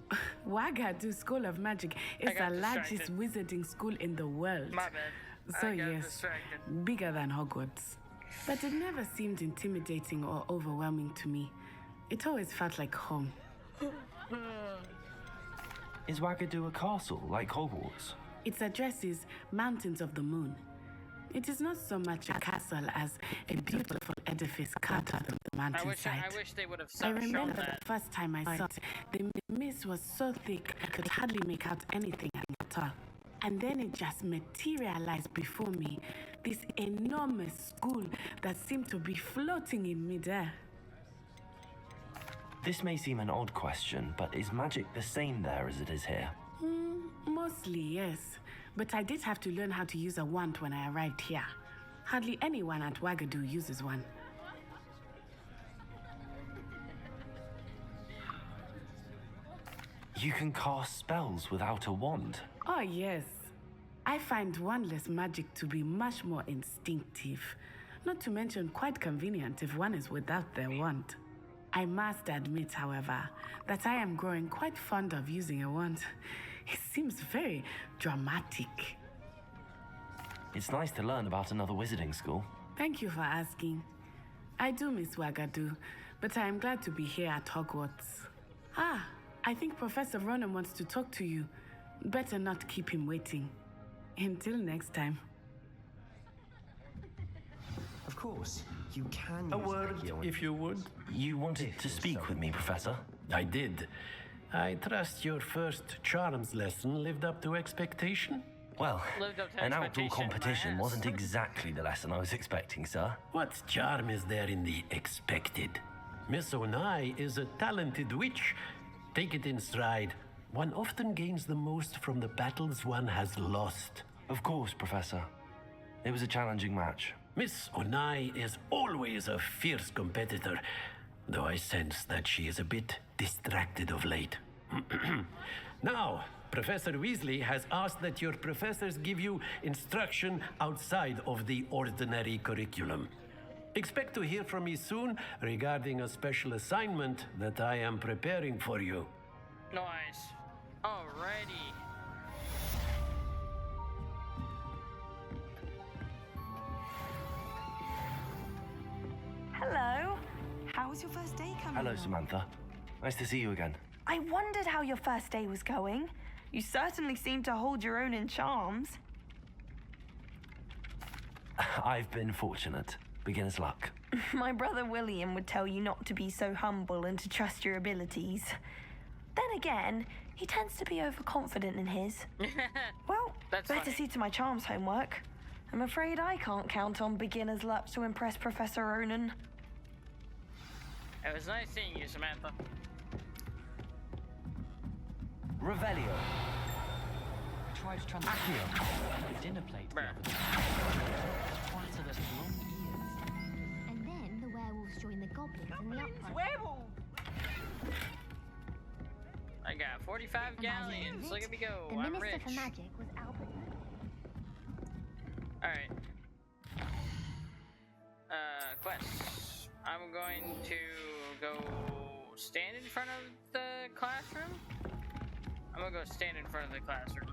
Wagadu School of Magic is the largest wizarding school in the world. My bad. So I got yes, distracted. bigger than Hogwarts. But it never seemed intimidating or overwhelming to me. It always felt like home. Is Wagadu a castle like Hogwarts? Its address is Mountains of the Moon. It is not so much a castle as a beautiful edifice carved out of the mountainside. I wish they would have I shown remember that. the first time I saw it, the mist was so thick I could hardly make out anything at all. And then it just materialized before me, this enormous school that seemed to be floating in midair. This may seem an odd question, but is magic the same there as it is here? Mostly, yes. But I did have to learn how to use a wand when I arrived here. Hardly anyone at Wagadu uses one. You can cast spells without a wand. Oh, yes. I find wandless magic to be much more instinctive. Not to mention quite convenient if one is without their wand. I must admit, however, that I am growing quite fond of using a wand. It seems very dramatic. It's nice to learn about another wizarding school. Thank you for asking. I do miss Wagadu, but I am glad to be here at Hogwarts. I think Professor Ronan wants to talk to you. Better not keep him waiting. Until next time. Of course, you can. A word, if you would. You wanted to speak with me, Professor? I did. I trust your first charms lesson lived up to expectation? Well, Lived up to an outdoor expectation, competition my ass. wasn't exactly the lesson I was expecting, sir. What charm is there in the expected? Miss Onai is a talented witch. Take it in stride. One often gains the most from the battles one has lost. Of course, Professor. It was a challenging match. Miss Onai is always a fierce competitor, though I sense that she is a bit distracted of late. Now, Professor Weasley has asked that your professors give you instruction outside of the ordinary curriculum. Expect to hear from me soon regarding a special assignment that I am preparing for you. Nice. Alrighty. Hello. How was your first day coming Hello, along? Samantha. Nice to see you again. I wondered how your first day was going. You certainly seem to hold your own in charms. I've been fortunate. Beginner's luck. My brother William would tell you not to be so humble and to trust your abilities. Then again, he tends to be overconfident in his. Well, That's better funny. see to my charms homework. I'm afraid I can't count on beginner's luck to impress Professor Ronan. It was nice seeing you, Samantha. Revelio. I tried to transfer a dinner plate the other day. Twat had long ears. And then the werewolves joined the goblins in the uproar. Werewolf! I got 45 galleons. Look at me go. The I'm Minister rich. for Magic was Albert. Alright. Quests. I'm going to go stand in front of the classroom. I'm gonna go stand in front of the classroom.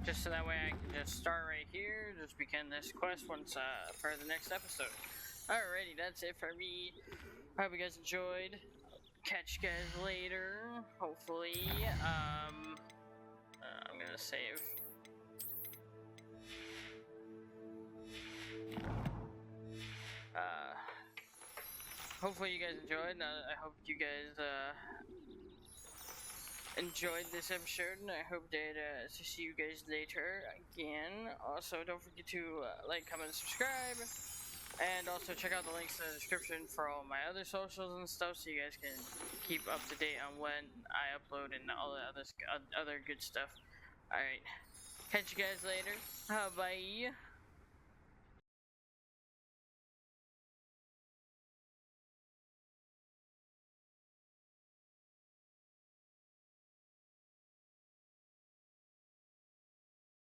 Just so that way I can just start right here, just begin this quest once for the next episode. Alrighty, that's it for me. Hope you guys enjoyed. Catch you guys later, hopefully. I'm gonna save. Hopefully you guys enjoyed. I hope you guys enjoyed this episode, and I hope that to see you guys later again. Also, don't forget to like, comment, and subscribe, and also check out the links in the description for all my other socials and stuff, so you guys can keep up to date on when I upload and all the other good stuff. All right, catch you guys later. Bye.